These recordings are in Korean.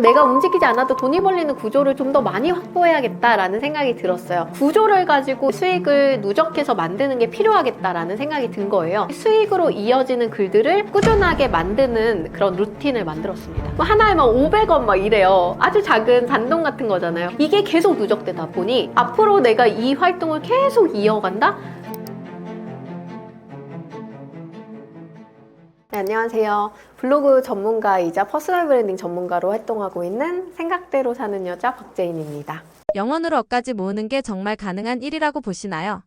내가 움직이지 않아도 돈이 벌리는 구조를 좀 더 많이 확보해야겠다라는 생각이 들었어요. 구조를 가지고 수익을 누적해서 만드는 게 필요하겠다라는 생각이 든 거예요. 수익으로 이어지는 글들을 꾸준하게 만드는 그런 루틴을 만들었습니다. 뭐 하나에 막 500원 막 이래요. 아주 작은 잔돈 같은 거잖아요. 이게 계속 누적되다 보니 앞으로 내가 이 활동을 계속 이어간다? 네, 안녕하세요. 블로그 전문가이자 퍼스널 브랜딩 전문가로 활동하고 있는 생각대로 사는 여자 박재인입니다. 영원으로 억까지 모으는 게 정말 가능한 일이라고 보시나요?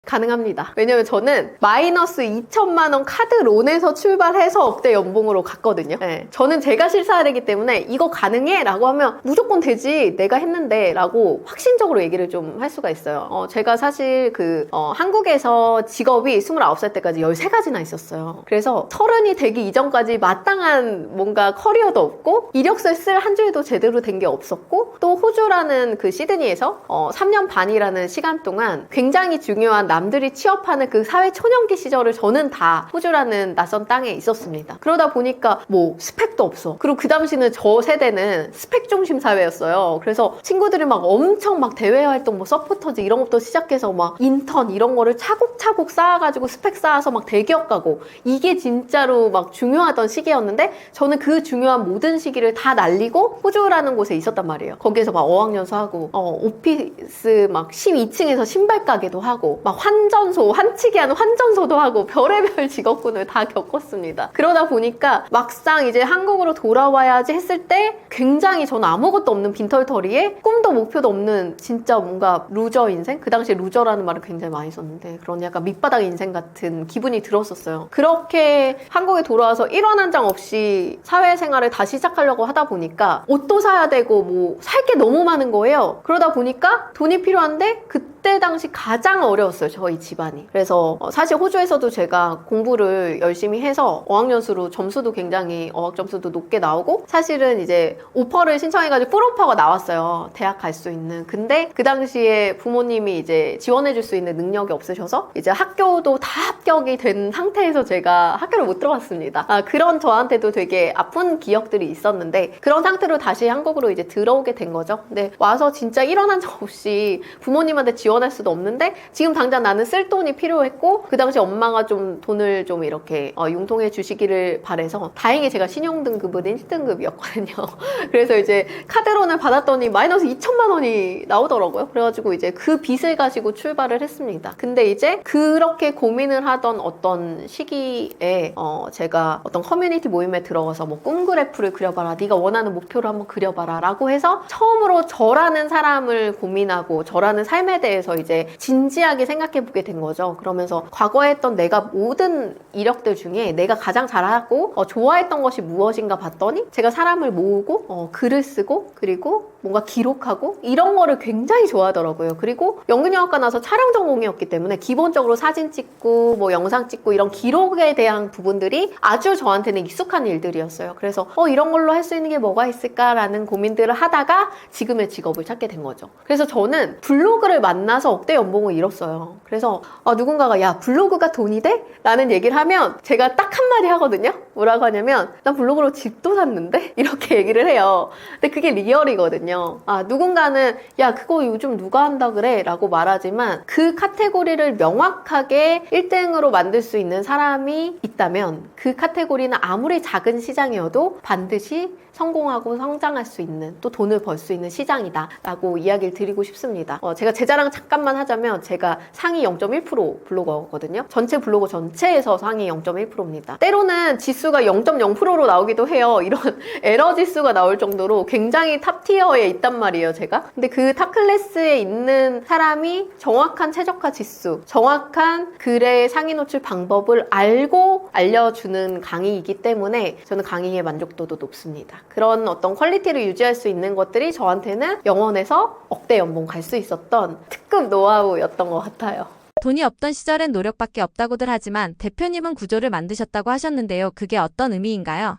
가능합니다. 왜냐면 저는 마이너스 2천만 원 카드론에서 출발해서 억대 연봉으로 갔거든요. 네, 저는 제가 실사하기 때문에 이거 가능해? 라고 하면 무조건 되지, 내가 했는데 라고 확신적으로 얘기를 좀 할 수가 있어요. 제가 사실 한국에서 직업이 29살 때까지 13가지나 있었어요. 그래서 30이 되기 이전까지 마땅한 뭔가 커리어도 없고 이력서에 쓸 한 줄도 제대로 된 게 없었고, 또 호주라는 그 시드니에서 3년 반이라는 시간 동안 굉장히 중요한 남들이 취업하는 그 사회 초년기 시절을 저는 다 호주라는 낯선 땅에 있었습니다. 그러다 보니까 뭐 스펙도 없어. 그리고 그 당시는 저 세대는 스펙 중심 사회였어요. 그래서 친구들이 막 엄청 막 대외 활동, 뭐 서포터즈 이런 것도 시작해서 막 인턴 이런 거를 차곡차곡 쌓아가지고 스펙 쌓아서 막 대기업 가고, 이게 진짜로 막 중요하던 시기였는데 저는 그 중요한 모든 시기를 다 날리고 호주라는 곳에 있었단 말이에요. 거기에서 막 어학연수 하고 오피스 막 12층에서 신발 가게도 하고 막 환전소, 환치기 하는 환전소도 하고 별의별 직업군을 다 겪었습니다. 그러다 보니까 막상 이제 한국으로 돌아와야지 했을 때 굉장히 저는 아무것도 없는 빈털터리에 꿈도 목표도 없는 진짜 뭔가 루저 인생? 그 당시에 루저라는 말을 굉장히 많이 썼는데 그런 약간 밑바닥 인생 같은 기분이 들었었어요. 그렇게 한국에 돌아와서 1원 한 장 없이 사회생활을 다시 시작하려고 하다 보니까 옷도 사야 되고 뭐 살 게 너무 많은 거예요. 그러다 보니까 돈이 필요한데 그때 당시 가장 어려웠어요, 저희 집안이. 그래서 사실 호주에서도 제가 공부를 열심히 해서 어학연수로 점수도 굉장히 어학 점수도 높게 나오고, 사실은 이제 오퍼를 신청해가지고 풀오퍼가 나왔어요, 대학 갈 수 있는. 근데 그 당시에 부모님이 이제 지원해줄 수 있는 능력이 없으셔서 이제 학교도 다 합격이 된 상태에서 제가 학교를 못 들어갔습니다. 그런 저한테도 되게 아픈 기억들이 있었는데, 그런 상태로 다시 한국으로 이제 들어오게 된 거죠. 근데 와서 진짜 일어난 적 없이 부모님한테 지원할 수도 없는데 지금 당장 나는 쓸 돈이 필요했고, 그 당시 엄마가 좀 돈을 좀 이렇게 융통해 주시기를 바래서 다행히 제가 신용등급은 1등급이었거든요. 그래서 이제 카드론을 받았더니 마이너스 2천만 원이 나오더라고요. 그래가지고 이제 그 빚을 가지고 출발을 했습니다. 근데 이제 그렇게 고민을 하던 어떤 시기에 제가 어떤 커뮤니티 모임에 들어가서 뭐 꿈 그래프를 그려봐라, 네가 원하는 목표를 한번 그려봐라 라고 해서 처음으로 저라는 사람을 고민하고 저라는 삶에 대해서 이제 진지하게 생각해보게 된 거죠. 그러면서 과거에 했던 내가 모든 이력들 중에 내가 가장 잘하고 좋아했던 것이 무엇인가 봤더니, 제가 사람을 모으고 글을 쓰고 그리고 뭔가 기록하고 이런 거를 굉장히 좋아하더라고요. 그리고 연극영화과 나서 촬영 전공이었기 때문에 기본적으로 사진 찍고 뭐 영상 찍고 이런 기록에 대한 부분들이 아주 저한테는 익숙한 일들이었어요. 그래서 이런 걸로 할 수 있는 게 뭐가 있을까라는 고민들을 하다가 지금의 직업을 찾게 된 거죠. 그래서 저는 블로그를 만나서 억대 연봉을 잃었어요. 그래서 누군가가 야, 블로그가 돈이 돼? 라는 얘기를 하면 제가 딱 한마디 하거든요. 뭐라고 하냐면 난 블로그로 집도 샀는데? 이렇게 얘기를 해요. 근데 그게 리얼이거든요. 누군가는 야, 그거 요즘 누가 한다 그래? 라고 말하지만 그 카테고리를 명확하게 1등으로 만들 수 있는 사람이 있다면 그 카테고리는 아무리 작은 시장이어도 반드시 성공하고 성장할 수 있는, 또 돈을 벌 수 있는 시장이다 라고 이야기를 드리고 싶습니다. 제가 제 자랑 잠깐만 하자면 제가 상위 0.1% 블로거거든요. 전체 블로거 전체에서 상위 0.1%입니다. 때로는 지수가 0.0%로 나오기도 해요. 이런 에러 지수가 나올 정도로 굉장히 탑 티어에 있단 말이에요, 제가. 근데 그 탑 클래스에 있는 사람이 정확한 최저가 지수, 정확한 글의 상위 노출 방법을 알고 알려주는 강의이기 때문에 저는 강의의 만족도도 높습니다. 그런 어떤 퀄리티를 유지할 수 있는 것들이 저한테는 영원에서 억대 연봉 갈 수 있었던 특급 노하우였던 것 같아요. 돈이 없던 시절엔 노력밖에 없다고들 하지만 대표님은 구조를 만드셨다고 하셨는데요. 그게 어떤 의미인가요?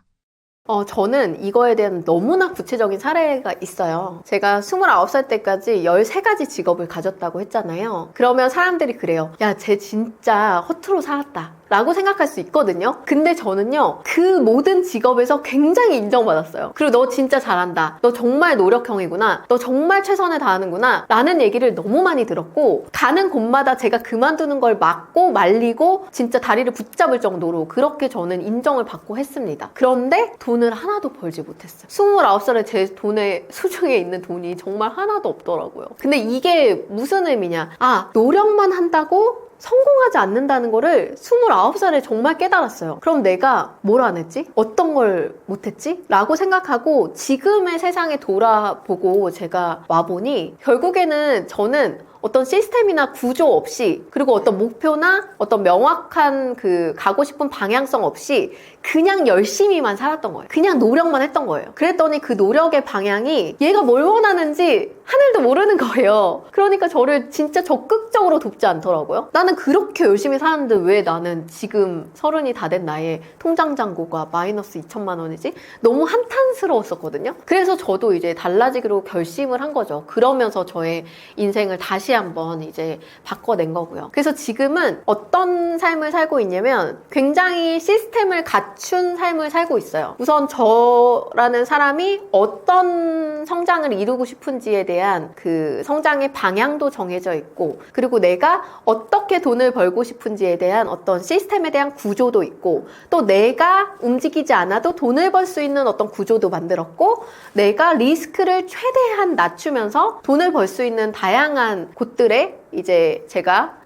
저는 이거에 대한 너무나 구체적인 사례가 있어요. 제가 29살 때까지 13가지 직업을 가졌다고 했잖아요. 그러면 사람들이 그래요. 야, 쟤 진짜 허투루 살았다 라고 생각할 수 있거든요. 근데 저는요, 그 모든 직업에서 굉장히 인정받았어요. 그리고 너 진짜 잘한다. 너 정말 노력형이구나. 너 정말 최선을 다하는구나. 라는 얘기를 너무 많이 들었고, 가는 곳마다 제가 그만두는 걸 막고 말리고 진짜 다리를 붙잡을 정도로 그렇게 저는 인정을 받고 했습니다. 그런데 돈을 하나도 벌지 못했어요. 29살에 제 돈에 수중에 있는 돈이 정말 하나도 없더라고요. 근데 이게 무슨 의미냐? 노력만 한다고 성공하지 않는다는 거를 29살에 정말 깨달았어요. 그럼 내가 뭘 안 했지? 어떤 걸 못했지? 라고 생각하고 지금의 세상에 돌아보고 제가 와보니 결국에는 저는 어떤 시스템이나 구조 없이, 그리고 어떤 목표나 어떤 명확한 그 가고 싶은 방향성 없이 그냥 열심히만 살았던 거예요. 그냥 노력만 했던 거예요. 그랬더니 그 노력의 방향이 얘가 뭘 원하는지 하늘도 모르는 거예요. 그러니까 저를 진짜 적극적으로 돕지 않더라고요. 나는 그렇게 열심히 사는데 왜 나는 지금 30이 다 된 나이에 통장 잔고가 마이너스 2천만 원이지? 너무 한탄스러웠었거든요. 그래서 저도 이제 달라지기로 결심을 한 거죠. 그러면서 저의 인생을 다시 한번 이제 바꿔낸 거고요. 그래서 지금은 어떤 삶을 살고 있냐면 굉장히 시스템을 갖춘 삶을 살고 있어요. 우선 저라는 사람이 어떤 성장을 이루고 싶은지에 대한 그 성장의 방향도 정해져 있고, 그리고 내가 어떻게 돈을 벌고 싶은지에 대한 어떤 시스템에 대한 구조도 있고, 또 내가 움직이지 않아도 돈을 벌 수 있는 어떤 구조도 만들었고, 내가 리스크를 최대한 낮추면서 돈을 벌 수 있는 다양한 곳들에 이제 제가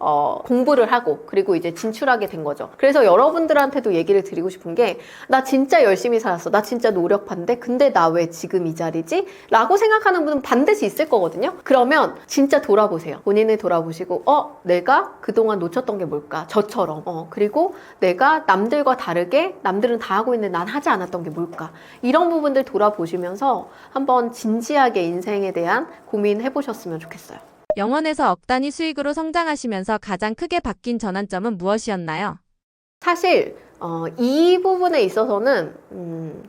공부를 하고 그리고 이제 진출하게 된 거죠. 그래서 여러분들한테도 얘기를 드리고 싶은 게, 나 진짜 열심히 살았어. 나 진짜 노력한데 근데 나 왜 지금 이 자리지? 라고 생각하는 분은 반드시 있을 거거든요. 그러면 진짜 돌아보세요. 본인을 돌아보시고 내가 그동안 놓쳤던 게 뭘까? 저처럼. 그리고 내가 남들과 다르게 남들은 다 하고 있는데 난 하지 않았던 게 뭘까? 이런 부분들 돌아보시면서 한번 진지하게 인생에 대한 고민해보셨으면 좋겠어요. 영원에서 억 단위 수익으로 성장하시면서 가장 크게 바뀐 전환점은 무엇이었나요? 사실 이 부분에 있어서는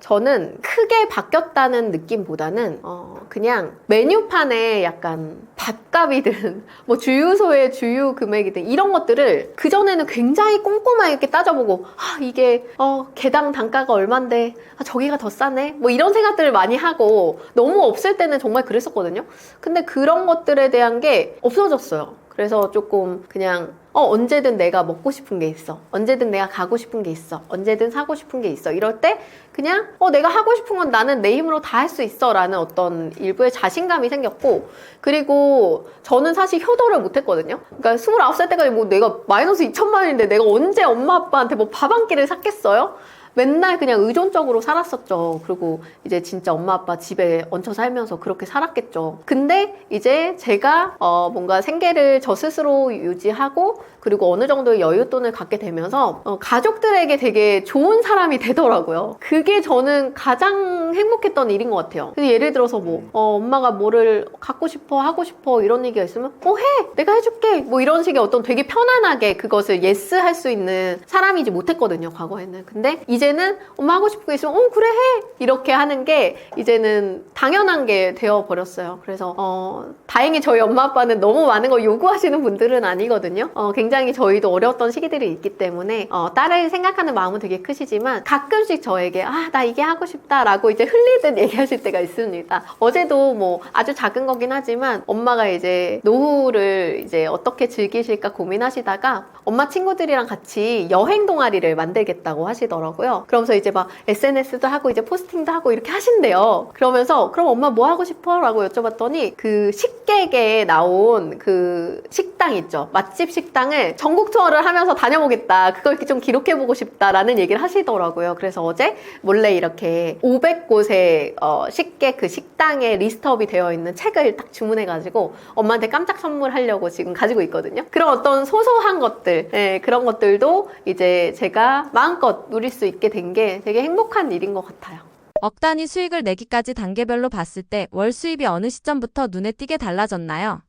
저는 크게 바뀌었다는 느낌보다는 그냥 메뉴판에 약간 밥값이든 뭐 주유소의 주유 금액이든 이런 것들을 그전에는 굉장히 꼼꼼하게 이렇게 따져보고 이게 개당 단가가 얼만데 저기가 더 싸네 뭐 이런 생각들을 많이 하고, 너무 없을 때는 정말 그랬었거든요. 근데 그런 것들에 대한 게 없어졌어요. 그래서 조금 그냥 언제든 내가 먹고 싶은 게 있어. 언제든 내가 가고 싶은 게 있어. 언제든 사고 싶은 게 있어. 이럴 때 그냥 내가 하고 싶은 건 나는 내 힘으로 다 할 수 있어 라는 어떤 일부의 자신감이 생겼고, 그리고 저는 사실 효도를 못 했거든요. 그러니까 29살 때까지 뭐 내가 마이너스 2천만 원인데 내가 언제 엄마 아빠한테 뭐 밥 한 끼를 샀겠어요? 맨날 그냥 의존적으로 살았었죠. 그리고 이제 진짜 엄마 아빠 집에 얹혀 살면서 그렇게 살았겠죠. 근데 이제 제가 뭔가 생계를 저 스스로 유지하고 그리고 어느 정도의 여윳돈을 갖게 되면서 가족들에게 되게 좋은 사람이 되더라고요. 그게 저는 가장 행복했던 일인 것 같아요. 그래서 예를 들어서 뭐 엄마가 뭐를 갖고 싶어 하고 싶어 이런 얘기가 있으면 해! 내가 해줄게! 뭐 이런 식의 어떤 되게 편안하게 그것을 예스 할 수 있는 사람이지 못했거든요, 과거에는. 근데 이제는 엄마 하고 싶은 거 있으면 그래 해! 이렇게 하는 게 이제는 당연한 게 되어버렸어요. 그래서 다행히 저희 엄마 아빠는 너무 많은 걸 요구하시는 분들은 아니거든요. 굉장히 저희도 어려웠던 시기들이 있기 때문에 딸을 생각하는 마음은 되게 크시지만 가끔씩 저에게 나 이게 하고 싶다 라고 이제 흘리듯 얘기하실 때가 있습니다. 어제도 뭐 아주 작은 거긴 하지만 엄마가 이제 노후를 이제 어떻게 즐기실까 고민하시다가 엄마 친구들이랑 같이 여행 동아리를 만들겠다고 하시더라고요. 그러면서 이제 막 SNS도 하고 이제 포스팅도 하고 이렇게 하신대요. 그러면서 그럼 엄마 뭐 하고 싶어? 라고 여쭤봤더니 그 식객에 나온 그 식당 있죠. 맛집 식당을 전국 투어를 하면서 다녀보겠다. 그걸 좀 기록해보고 싶다라는 얘기를 하시더라고요. 그래서 어제 몰래 이렇게 500곳의 식객 그 식당에 리스트업이 되어 있는 책을 딱 주문해가지고 엄마한테 깜짝 선물하려고 지금 가지고 있거든요. 그런 어떤 소소한 것들, 그런 것들도 이제 제가 마음껏 누릴 수 있게 된 게 되게 행복한 일인 것 같아요. 억 단위 수익을 내기까지 단계별로 봤을 때 월 수입이 어느 시점부터 눈에 띄게 달라졌나요?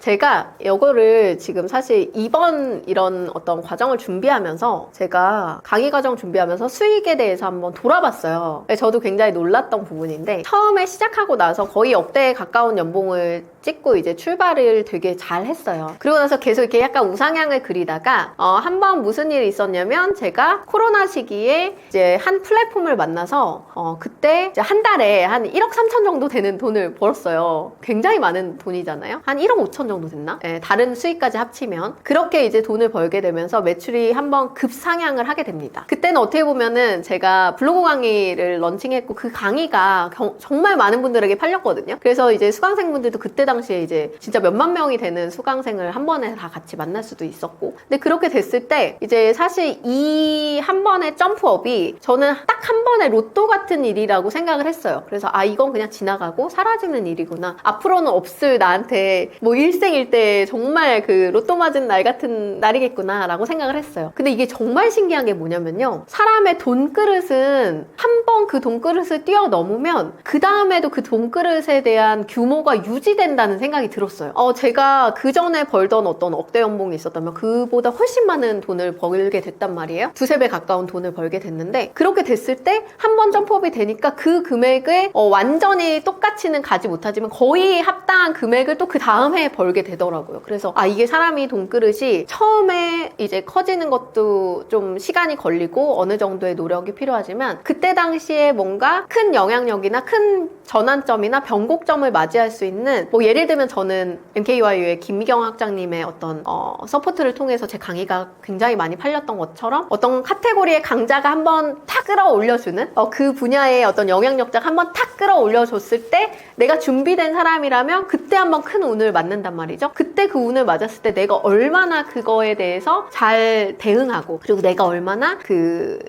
제가 이거를 지금 사실 이번 이런 어떤 과정을 준비하면서 제가 강의 과정 준비하면서 수익에 대해서 한번 돌아봤어요. 저도 굉장히 놀랐던 부분인데 처음에 시작하고 나서 거의 억대에 가까운 연봉을 찍고 이제 출발을 되게 잘 했어요. 그리고 나서 계속 이렇게 약간 우상향을 그리다가 한 번 무슨 일이 있었냐면 제가 코로나 시기에 이제 한 플랫폼을 만나서 그때 이제 한 달에 한 1억 3천 정도 되는 돈을 벌었어요. 굉장히 많은 돈이잖아요. 한 1억 5천 정도 됐나? 네, 다른 수익까지 합치면 그렇게 이제 돈을 벌게 되면서 매출이 한번 급상향을 하게 됩니다. 그때는 어떻게 보면은 제가 블로그 강의를 런칭했고 그 강의가 정말 많은 분들에게 팔렸거든요. 그래서 이제 수강생분들도 그때 당시에 이제 진짜 몇만 명이 되는 수강생을 한 번에 다 같이 만날 수도 있었고, 근데 그렇게 됐을 때 이제 사실 이 한 번의 점프업이 저는 딱 한 번의 로또 같은 일이라고 생각을 했어요. 그래서 이건 그냥 지나가고 사라지는 일이구나, 앞으로는 없을 나한테 뭐 일생일대 정말 그 로또 맞은 날 같은 날이겠구나 라고 생각을 했어요. 근데 이게 정말 신기한 게 뭐냐면요, 사람의 돈그릇은 한 번 그 돈그릇을 뛰어넘으면 그 다음에도 그 돈그릇에 대한 규모가 유지된다는 생각이 들었어요. 제가 그 전에 벌던 어떤 억대 연봉이 있었다면 그보다 훨씬 많은 돈을 벌게 됐단 말이에요. 두세 배 가까운 돈을 벌게 됐는데, 그렇게 됐을 때 한 번 점프업이 되니까 그 금액을 완전히 똑같이는 가지 못하지만 거의 합당한 금액을 또 그 다음 해에 벌게 되더라고요. 그래서 이게 사람이 돈그릇이 처음에 이제 커지는 것도 좀 시간이 걸리고 어느 정도의 노력이 필요하지만 그때 당시에 뭔가 큰 영향력이나 큰 전환점이나 변곡점을 맞이할 수 있는, 뭐 예를 들면 저는 MKYU의 김미경 학장님의 어떤 서포트를 통해서 제 강의가 굉장히 많이 팔렸던 것처럼 어떤 카테고리의 강자가 한번 탁 끌어올려주는 그 분야의 어떤 영향력자가 한번 탁 끌어올려줬을 때 내가 준비된 사람이라면 그때 한번 큰 운을 맞는단 말이죠. 그때 그 운을 맞았을 때 내가 얼마나 그거에 대해서 잘 대응하고, 그리고 내가 얼마나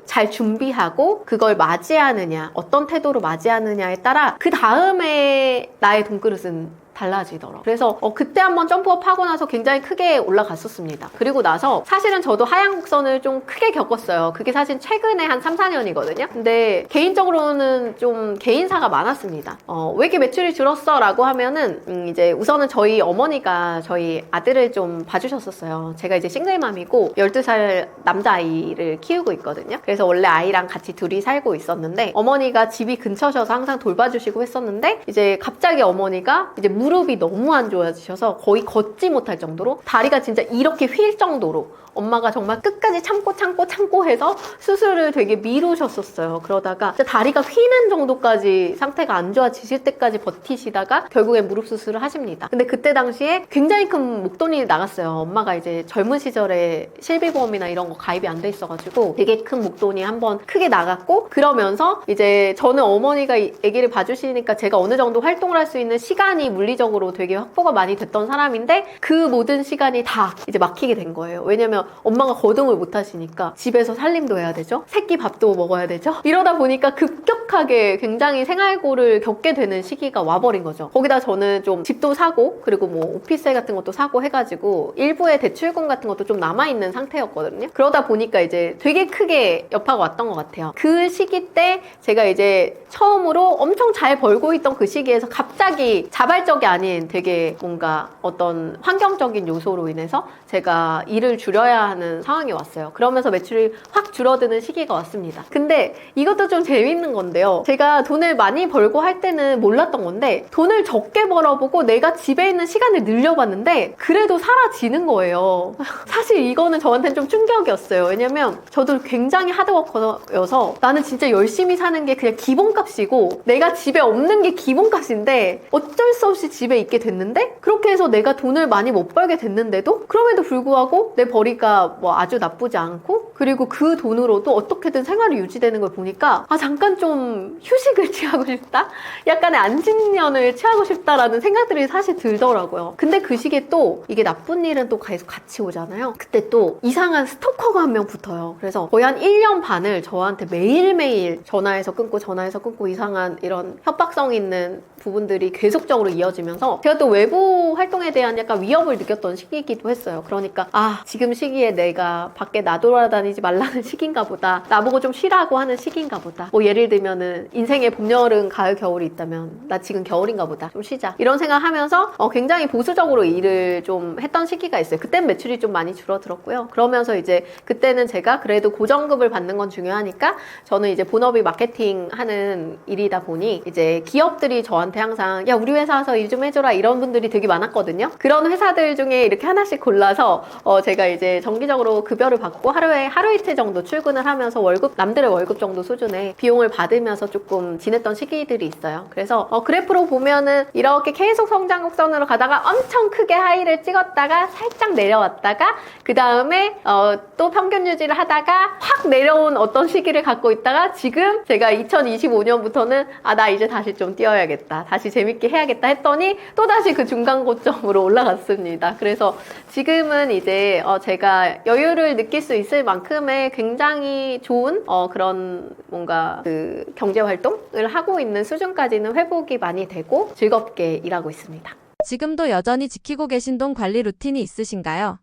잘 준비하고 그걸 맞이하느냐, 어떤 태도로 맞이하느냐에 따라 그 다음에 나의 돈그릇은 달라지더라고요. 그래서 그때 한번 점프업 하고 나서 굉장히 크게 올라갔었습니다. 그리고 나서 사실은 저도 하향 곡선을 좀 크게 겪었어요. 그게 사실 최근에 한 3, 4년이거든요. 근데 개인적으로는 좀 개인사가 많았습니다. 왜 이렇게 매출이 줄었어? 라고 하면은 이제 우선은 저희 어머니가 저희 아들을 좀 봐주셨었어요. 제가 이제 싱글맘이고 12살 남자아이를 키우고 있거든요. 그래서 원래 아이랑 같이 둘이 살고 있었는데 어머니가 집이 근처셔서 항상 돌봐주시고 했었는데, 이제 갑자기 어머니가 이제 무릎이 너무 안 좋아지셔서 거의 걷지 못할 정도로, 다리가 진짜 이렇게 휠 정도로 엄마가 정말 끝까지 참고 해서 수술을 되게 미루셨었어요. 그러다가 진짜 다리가 휘는 정도까지 상태가 안 좋아지실 때까지 버티시다가 결국엔 무릎 수술을 하십니다. 근데 그때 당시에 굉장히 큰 목돈이 나갔어요. 엄마가 이제 젊은 시절에 실비보험이나 이런 거 가입이 안 돼 있어가지고 되게 큰 목돈이 한번 크게 나갔고, 그러면서 이제 저는 어머니가 아기를 봐주시니까 제가 어느 정도 활동을 할 수 있는 시간이 물리적으로 되게 확보가 많이 됐던 사람인데, 그 모든 시간이 다 이제 막히게 된 거예요. 왜냐면 엄마가 거동을 못 하시니까 집에서 살림도 해야 되죠. 새끼 밥도 먹어야 되죠. 이러다 보니까 급격하게 굉장히 생활고를 겪게 되는 시기가 와버린 거죠. 거기다 저는 좀 집도 사고, 그리고 뭐 오피스텔 같은 것도 사고 해가지고 일부의 대출금 같은 것도 좀 남아있는 상태였거든요. 그러다 보니까 이제 되게 크게 여파가 왔던 것 같아요. 그 시기 때 제가 이제 처음으로 엄청 잘 벌고 있던 그 시기에서 갑자기 자발적이 아닌 되게 뭔가 어떤 환경적인 요소로 인해서 제가 일을 줄여야 하는 상황이 왔어요. 그러면서 매출이 확 줄어드는 시기가 왔습니다. 근데 이것도 좀 재밌는 건데요. 제가 돈을 많이 벌고 할 때는 몰랐던 건데, 돈을 적게 벌어보고 내가 집에 있는 시간을 늘려봤는데 그래도 사라지는 거예요. 사실 이거는 저한테는 좀 충격이었어요. 왜냐면 저도 굉장히 하드워커여서 나는 진짜 열심히 사는 게 그냥 기본값이고 내가 집에 없는 게 기본값인데 어쩔 수 없이 집에 있게 됐는데, 그렇게 해서 내가 돈을 많이 못 벌게 됐는데도 그럼에도 불구하고 내 벌이가 뭐 아주 나쁘지 않고, 그리고 그 돈으로도 어떻게든 생활이 유지되는 걸 보니까 잠깐 좀 휴식을 취하고 싶다? 약간의 안식년을 취하고 싶다라는 생각들이 사실 들더라고요. 근데 그 시기에 또 이게 나쁜 일은 또 계속 같이 오잖아요. 그때 또 이상한 스토커가 한 명 붙어요. 그래서 거의 한 1년 반을 저한테 매일매일 전화해서 끊고 이상한 이런 협박성 있는 부분들이 계속적으로 이어지면서, 제가 또 외부 스스로 활동에 대한 약간 위협을 느꼈던 시기이기도 했어요. 그러니까 지금 시기에 내가 밖에 나돌아다니지 말라는 시기인가 보다. 나보고 좀 쉬라고 하는 시기인가 보다. 뭐 예를 들면은 인생에 봄, 여름, 가을, 겨울이 있다면 나 지금 겨울인가 보다. 좀 쉬자. 이런 생각하면서 굉장히 보수적으로 일을 좀 했던 시기가 있어요. 그땐 매출이 좀 많이 줄어들었고요. 그러면서 이제 그때는 제가 그래도 고정급을 받는 건 중요하니까 저는 이제 본업이 마케팅 하는 일이다 보니 이제 기업들이 저한테 항상 야, 우리 회사 와서 일 좀 해줘라 이런 분들이 되게 많았거든요. 그런 회사들 중에 이렇게 하나씩 골라서 제가 이제 정기적으로 급여를 받고 하루에 하루 이틀 정도 출근을 하면서 남들의 월급 정도 수준의 비용을 받으면서 조금 지냈던 시기들이 있어요. 그래서 그래프로 보면은 이렇게 계속 성장 곡선으로 가다가 엄청 크게 하이를 찍었다가 살짝 내려왔다가 그 다음에 또 평균 유지를 하다가 확 내려온 어떤 시기를 갖고 있다가 지금 제가 2025년부터는 나 이제 다시 좀 뛰어야겠다. 다시 재밌게 해야겠다 했더니 또다시 그 중간 고점으로 올라갔습니다. 그래서 지금은 이제 제가 여유를 느낄 수 있을 만큼의 굉장히 좋은 그런 뭔가 그 경제 활동을 하고 있는 수준까지는 회복이 많이 되고 즐겁게 일하고 있습니다. 지금도 여전히 지키고 계신 돈 관리 루틴이 있으신가요?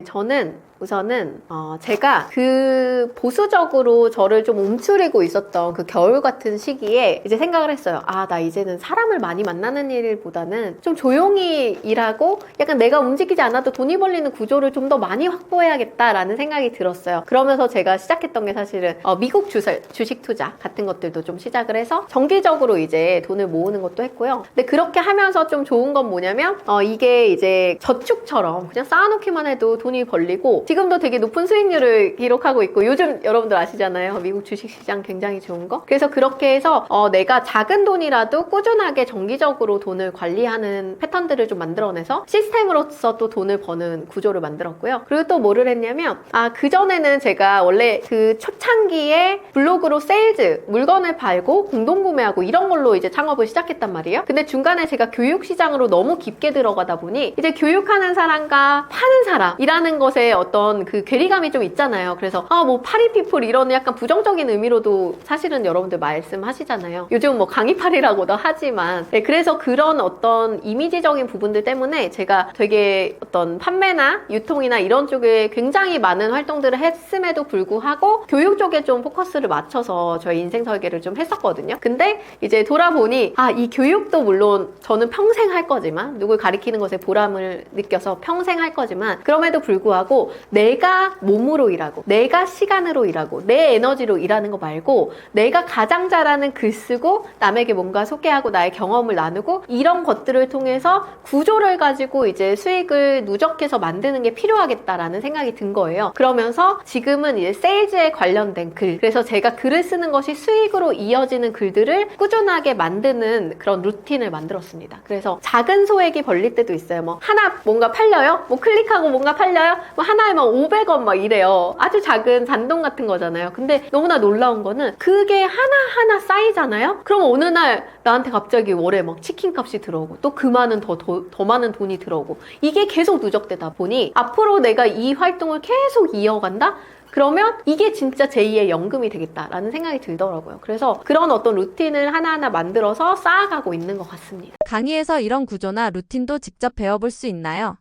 저는 우선은 제가 그 보수적으로 저를 좀 움츠리고 있었던 그 겨울 같은 시기에 이제 생각을 했어요. 나 이제는 사람을 많이 만나는 일보다는 좀 조용히 일하고 약간 내가 움직이지 않아도 돈이 벌리는 구조를 좀 더 많이 확보해야겠다라는 생각이 들었어요. 그러면서 제가 시작했던 게 사실은 미국 주식 투자 같은 것들도 좀 시작을 해서 정기적으로 이제 돈을 모으는 것도 했고요. 근데 그렇게 하면서 좀 좋은 건 뭐냐면 이게 이제 저축처럼 그냥 쌓아놓기만 해도 돈이 벌리고 지금도 되게 높은 수익률을 기록하고 있고 요즘 여러분들 아시잖아요. 미국 주식시장 굉장히 좋은 거. 그래서 그렇게 해서 내가 작은 돈이라도 꾸준하게 정기적으로 돈을 관리하는 패턴들을 좀 만들어내서 시스템으로서 또 돈을 버는 구조를 만들었고요. 그리고 또 뭐를 했냐면 그전에는 제가 원래 그 초창기에 블로그로 세일즈, 물건을 팔고 공동구매하고 이런 걸로 이제 창업을 시작했단 말이에요. 근데 중간에 제가 교육시장으로 너무 깊게 들어가다 보니 이제 교육하는 사람과 파는 사람이라는 것에 어떤 그 괴리감이 좀 있잖아요. 그래서 뭐 파리피플 이런 약간 부정적인 의미로도 사실은 여러분들 말씀하시잖아요. 요즘 뭐 강의팔이라고도 하지만 그래서 그런 어떤 이미지적인 부분들 때문에 제가 되게 어떤 판매나 유통이나 이런 쪽에 굉장히 많은 활동들을 했음에도 불구하고 교육 쪽에 좀 포커스를 맞춰서 저희 인생 설계를 좀 했었거든요. 근데 이제 돌아보니 이 교육도 물론 저는 평생 할 거지만 누굴 가리키는 것에 보람을 느껴서 평생 할 거지만 그럼에도 불구하고 내가 몸으로 일하고 내가 시간으로 일하고 내 에너지로 일하는 거 말고 내가 가장 잘하는 글 쓰고 남에게 뭔가 소개하고 나의 경험을 나누고 이런 것들을 통해서 구조를 가지고 이제 수익을 누적해서 만드는 게 필요하겠다라는 생각이 든 거예요. 그러면서 지금은 이제 세일즈에 관련된 글, 그래서 제가 글을 쓰는 것이 수익으로 이어지는 글들을 꾸준하게 만드는 그런 루틴을 만들었습니다. 그래서 작은 소액이 벌릴 때도 있어요. 뭐 하나 뭔가 팔려요? 뭐 클릭하고 뭔가 팔려요? 뭐 하나에 막 500원 막 이래요. 아주 작은 잔돈 같은 거잖아요. 근데 너무나 놀라운 거는 그게 하나하나 쌓이잖아요? 그럼 어느 날 나한테 갑자기 월에 막 치킨 값이 들어오고 또 그 많은 더 많은 돈이 들어오고 이게 계속 누적되다 보니 앞으로 내가 이 활동을 계속 이어간다? 그러면 이게 진짜 제2의 연금이 되겠다라는 생각이 들더라고요. 그래서 그런 어떤 루틴을 하나하나 만들어서 쌓아가고 있는 것 같습니다. 강의에서 이런 구조나 루틴도 직접 배워볼 수 있나요?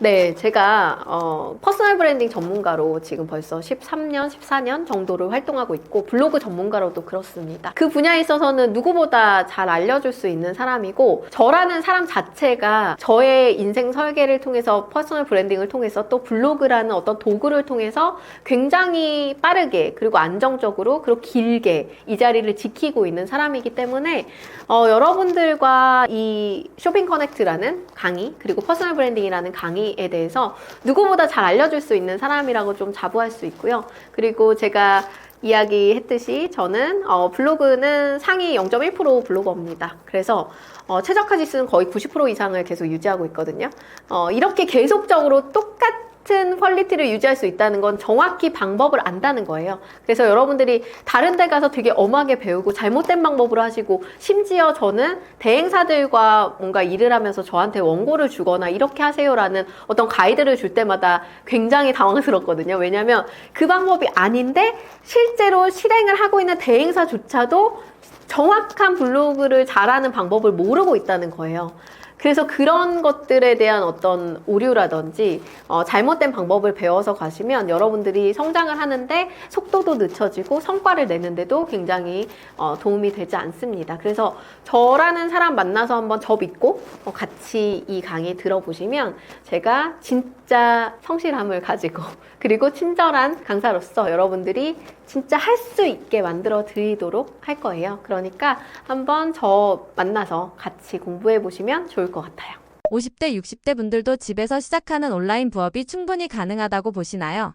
네, 제가 퍼스널 브랜딩 전문가로 지금 벌써 13년, 14년 정도를 활동하고 있고 블로그 전문가로도 그렇습니다. 그 분야에 있어서는 누구보다 잘 알려줄 수 있는 사람이고 저라는 사람 자체가 저의 인생 설계를 통해서 퍼스널 브랜딩을 통해서 또 블로그라는 어떤 도구를 통해서 굉장히 빠르게 그리고 안정적으로 그리고 길게 이 자리를 지키고 있는 사람이기 때문에 여러분들과 이 쇼핑 커넥트라는 강의 그리고 퍼스널 브랜딩이라는 강의에 대해서 누구보다 잘 알려줄 수 있는 사람이라고 좀 자부할 수 있고요. 그리고 제가 이야기했듯이 저는 블로그는 상위 0.1% 블로거입니다. 그래서 최적화 지수는 거의 90% 이상을 계속 유지하고 있거든요. 이렇게 계속적으로 똑같은 퀄리티를 유지할 수 있다는 건 정확히 방법을 안다는 거예요. 그래서 여러분들이 다른 데 가서 되게 엄하게 배우고 잘못된 방법으로 하시고 심지어 저는 대행사들과 뭔가 일을 하면서 저한테 원고를 주거나 이렇게 하세요라는 어떤 가이드를 줄 때마다 굉장히 당황스럽거든요. 왜냐하면 그 방법이 아닌데 실제로 실행을 하고 있는 대행사조차도 정확한 블로그를 잘하는 방법을 모르고 있다는 거예요. 그래서 그런 것들에 대한 어떤 오류라든지 잘못된 방법을 배워서 가시면 여러분들이 성장을 하는데 속도도 늦춰지고 성과를 내는데도 굉장히 도움이 되지 않습니다. 그래서 저라는 사람 만나서 한번 저 믿고 같이 이 강의 들어보시면 제가 진짜 성실함을 가지고 그리고 친절한 강사로서 여러분들이 진짜 할 수 있게 만들어 드리도록 할 거예요. 그러니까 한번 저 만나서 같이 공부해 보시면 좋을 것 같아요. 50대, 60대 분들도 집에서 시작하는 온라인 부업이 충분히 가능하다고 보시나요?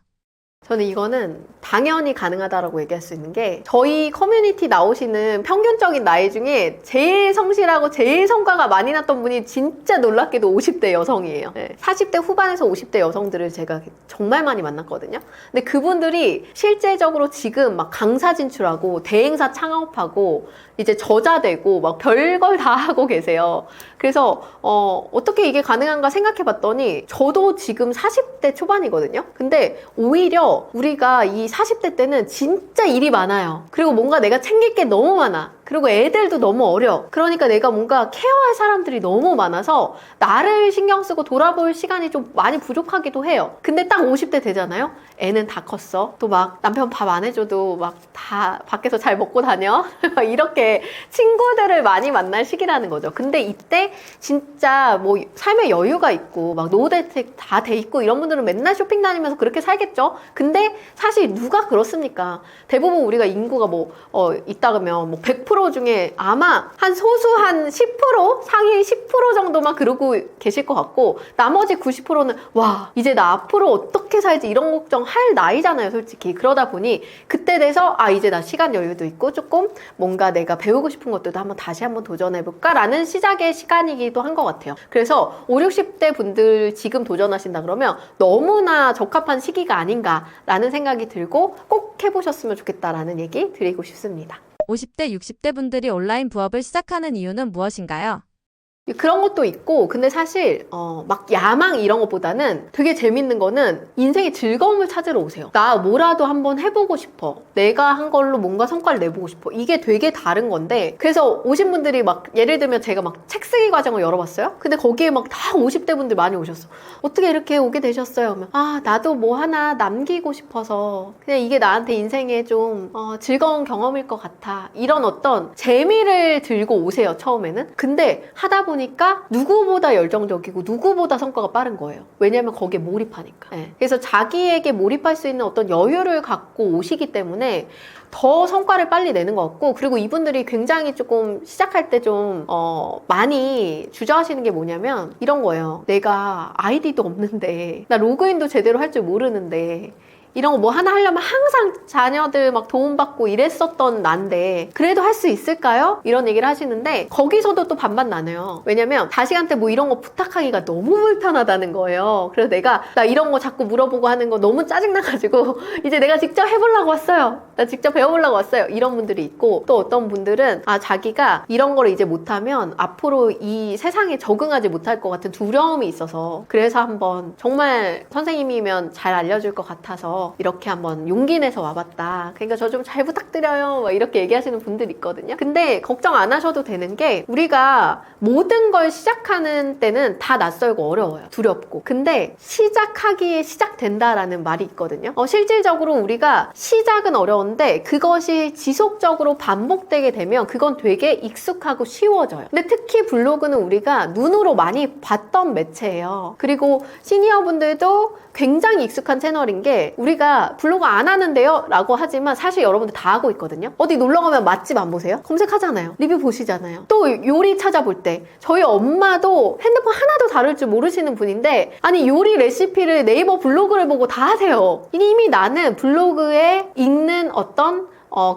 저는 이거는 당연히 가능하다라고 얘기할 수 있는 게 저희 커뮤니티 나오시는 평균적인 나이 중에 제일 성실하고 제일 성과가 많이 났던 분이 진짜 놀랍게도 50대 여성이에요. 40대 후반에서 50대 여성들을 제가 정말 많이 만났거든요. 근데 그분들이 실제적으로 지금 막 강사 진출하고 대행사 창업하고 이제 저자 되고 막 별걸 다 하고 계세요. 그래서 어떻게 이게 가능한가 생각해 봤더니 저도 지금 40대 초반이거든요. 근데 오히려 우리가 이 40대 때는 진짜 일이 많아요. 그리고 뭔가 내가 챙길 게 너무 많아. 그리고 애들도 너무 어려. 그러니까 내가 뭔가 케어할 사람들이 너무 많아서 나를 신경 쓰고 돌아볼 시간이 좀 많이 부족하기도 해요. 근데 딱 50대 되잖아요? 애는 다 컸어. 또 막 남편 밥 안 해줘도 막 다 밖에서 잘 먹고 다녀. 이렇게 친구들을 많이 만날 시기라는 거죠. 근데 이때 진짜 뭐 삶의 여유가 있고 막 노후 대책 다 돼 있고 이런 분들은 맨날 쇼핑 다니면서 그렇게 살겠죠. 근데 사실 누가 그렇습니까? 대부분 우리가 인구가 뭐 있다 그러면 뭐 100% 중에 아마 한 소수한 10% 상위 10% 정도만 그러고 계실 것 같고 나머지 90%는 와 이제 나 앞으로 어떻게 살지 이런 걱정 할 나이잖아요, 솔직히. 그러다 보니 그때 돼서 이제 나 시간 여유도 있고 조금 뭔가 내가 배우고 싶은 것들도 다시 한번 도전해볼까 라는 시작의 시간이기도 한 것 같아요. 그래서 5, 60대 분들 지금 도전하신다 그러면 너무나 적합한 시기가 아닌가라는 생각이 들고 꼭 해보셨으면 좋겠다라는 얘기 드리고 싶습니다. 50대, 60대 분들이 온라인 부업을 시작하는 이유는 무엇인가요? 그런 것도 있고 근데 사실 막 야망 이런 것보다는 되게 재밌는 거는 인생의 즐거움을 찾으러 오세요. 나 뭐라도 한번 해보고 싶어. 내가 한 걸로 뭔가 성과를 내보고 싶어. 이게 되게 다른 건데 그래서 오신 분들이 막 예를 들면 제가 막 책 쓰기 과정을 열어봤어요. 근데 거기에 막 다 50대 분들 많이 오셨어. 어떻게 이렇게 오게 되셨어요? 하면 나도 뭐 하나 남기고 싶어서 그냥 이게 나한테 인생에 좀 즐거운 경험일 것 같아. 이런 어떤 재미를 들고 오세요, 처음에는. 근데 하다 보니까 누구보다 열정적이고 누구보다 성과가 빠른 거예요. 왜냐면 거기에 몰입하니까. 그래서 자기에게 몰입할 수 있는 어떤 여유를 갖고 오시기 때문에 더 성과를 빨리 내는 것 같고 그리고 이분들이 굉장히 조금 시작할 때 좀 많이 주저하시는 게 뭐냐면 이런 거예요. 내가 아이디도 없는데 나 로그인도 제대로 할 줄 모르는데 이런 거 뭐 하나 하려면 항상 자녀들 막 도움받고 이랬었던 난데 그래도 할 수 있을까요? 이런 얘기를 하시는데 거기서도 또 반반 나눠요. 왜냐면 자식한테 뭐 이런 거 부탁하기가 너무 불편하다는 거예요. 그래서 내가 나 이런 거 자꾸 물어보고 하는 거 너무 짜증나가지고 이제 내가 직접 해보려고 왔어요. 나 직접 배워보려고 왔어요. 이런 분들이 있고 또 어떤 분들은 자기가 이런 거를 이제 못하면 앞으로 이 세상에 적응하지 못할 것 같은 두려움이 있어서 그래서 한번 정말 선생님이면 잘 알려줄 것 같아서 이렇게 한번 용기 내서 와봤다. 그러니까 저 좀 잘 부탁드려요. 막 이렇게 얘기하시는 분들이 있거든요. 근데 걱정 안 하셔도 되는 게 우리가 모든 걸 시작하는 때는 다 낯설고 어려워요. 두렵고. 근데 시작하기에 시작된다라는 말이 있거든요. 실질적으로 우리가 시작은 어려운데 그것이 지속적으로 반복되게 되면 그건 되게 익숙하고 쉬워져요. 근데 특히 블로그는 우리가 눈으로 많이 봤던 매체예요. 그리고 시니어분들도 굉장히 익숙한 채널인 게 우리가 블로그 안 하는데요? 라고 하지만 사실 여러분들 다 하고 있거든요. 어디 놀러 가면 맛집 안 보세요? 검색하잖아요. 리뷰 보시잖아요. 또 요리 찾아볼 때 저희 엄마도 핸드폰 하나도 다룰 줄 모르시는 분인데 아니 요리 레시피를 네이버 블로그를 보고 다 하세요. 이미 나는 블로그에 읽는 어떤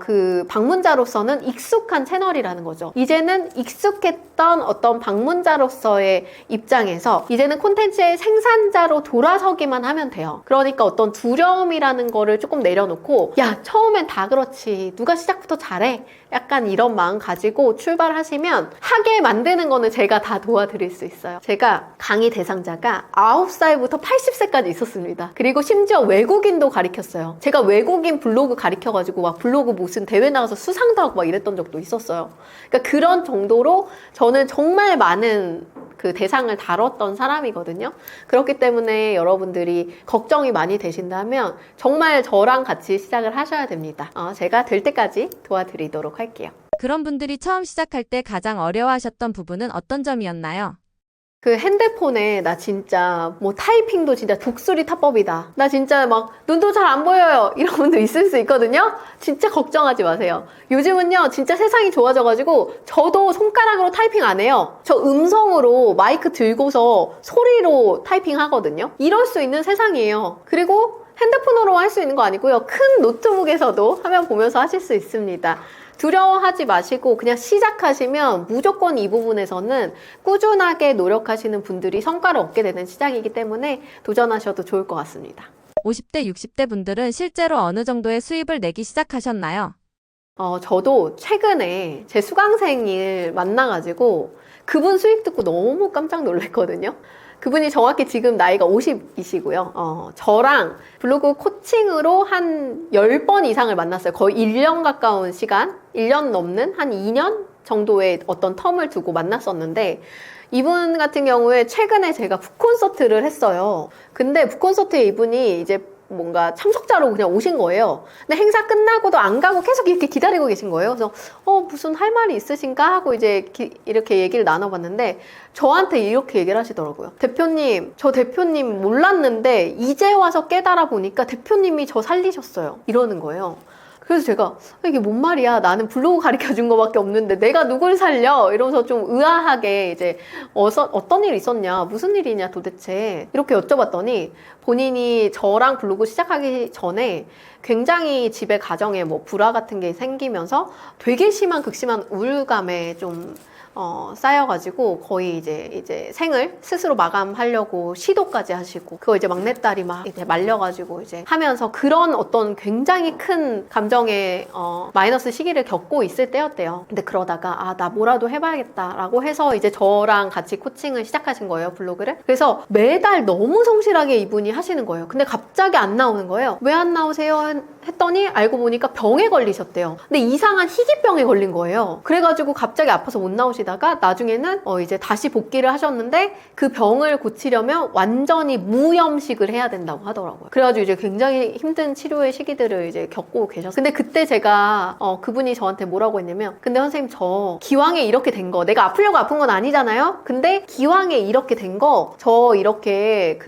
그 방문자로서는 익숙한 채널이라는 거죠. 이제는 익숙했던 어떤 방문자로서의 입장에서 이제는 콘텐츠의 생산자로 돌아서기만 하면 돼요. 그러니까 어떤 두려움이라는 거를 조금 내려놓고 야 처음엔 다 그렇지 누가 시작부터 잘해? 약간 이런 마음 가지고 출발하시면 하게 만드는 거는 제가 다 도와드릴 수 있어요. 제가 강의 대상자가 9살부터 80세까지 있었습니다. 그리고 심지어 외국인도 가르쳤어요. 제가 외국인 블로그 가르쳐가지고 막 블로그 무슨 대회 나가서 수상도 하고 막 이랬던 적도 있었어요. 그러니까 그런 정도로 저는 정말 많은 그 대상을 다뤘던 사람이거든요. 그렇기 때문에 여러분들이 걱정이 많이 되신다면 정말 저랑 같이 시작을 하셔야 됩니다. 제가 될 때까지 도와드리도록 할게요. 그런 분들이 처음 시작할 때 가장 어려워하셨던 부분은 어떤 점이었나요? 그 핸드폰에 나 진짜 뭐 타이핑도 진짜 독수리 타법이다. 나 진짜 막 눈도 잘 안 보여요. 이런 분도 있을 수 있거든요. 진짜 걱정하지 마세요. 요즘은요 진짜 세상이 좋아져가지고 저도 손가락으로 타이핑 안 해요. 저 음성으로 마이크 들고서 소리로 타이핑 하거든요. 이럴 수 있는 세상이에요. 그리고 핸드폰으로 할 수 있는 거 아니고요. 큰 노트북에서도 화면 보면서 하실 수 있습니다. 두려워하지 마시고 그냥 시작하시면 무조건 이 부분에서는 꾸준하게 노력하시는 분들이 성과를 얻게 되는 시장이기 때문에 도전하셔도 좋을 것 같습니다. 50대, 60대 분들은 실제로 어느 정도의 수입을 내기 시작하셨나요? 저도 최근에 제 수강생을 만나가지고 그분 수익 듣고 너무 깜짝 놀랐거든요. 그분이 정확히 지금 나이가 50이시고요. 저랑 블로그 코칭으로 한 10번 이상을 만났어요. 거의 1년 가까운 시간, 1년 넘는 한 2년 정도의 어떤 텀을 두고 만났었는데 이분 같은 경우에 최근에 제가 북콘서트를 했어요. 근데 북콘서트에 이분이 이제 뭔가 참석자로 그냥 오신 거예요. 근데 행사 끝나고도 안 가고 계속 이렇게 기다리고 계신 거예요. 그래서 무슨 할 말이 있으신가 하고 이제 이렇게 얘기를 나눠봤는데 저한테 이렇게 얘기를 하시더라고요. 대표님, 저 대표님 몰랐는데 이제 와서 깨달아 보니까 대표님이 저 살리셨어요. 이러는 거예요. 그래서 제가 이게 뭔 말이야, 나는 블로그 가르쳐준 거밖에 없는데 내가 누굴 살려? 이러면서 좀 의아하게 이제 어떤 일이 있었냐, 무슨 일이냐 도대체 이렇게 여쭤봤더니 본인이 저랑 블로그 시작하기 전에 굉장히 집에 가정에 뭐 불화 같은 게 생기면서 되게 심한 극심한 우울감에 좀 쌓여가지고 거의 이제 생을 스스로 마감하려고 시도까지 하시고 그거 이제 막내딸이 막 이제 말려가지고 이제 하면서 그런 어떤 굉장히 큰 감정의 마이너스 시기를 겪고 있을 때였대요. 근데 그러다가 나 뭐라도 해봐야겠다라고 해서 이제 저랑 같이 코칭을 시작하신 거예요, 블로그를. 그래서 매달 너무 성실하게 이분이 하시는 거예요. 근데 갑자기 안 나오는 거예요. 왜 안 나오세요? 했더니 알고 보니까 병에 걸리셨대요. 근데 이상한 희귀병에 걸린 거예요. 그래가지고 갑자기 아파서 못 나오시다가 나중에는 이제 다시 복귀를 하셨는데 그 병을 고치려면 완전히 무염식을 해야 된다고 하더라고요. 그래가지고 이제 굉장히 힘든 치료의 시기들을 이제 겪고 계셨어요. 근데 그때 제가 그분이 저한테 뭐라고 했냐면 근데 선생님 저 기왕에 이렇게 된 거 내가 아프려고 아픈 건 아니잖아요? 근데 기왕에 이렇게 된 거 저 이렇게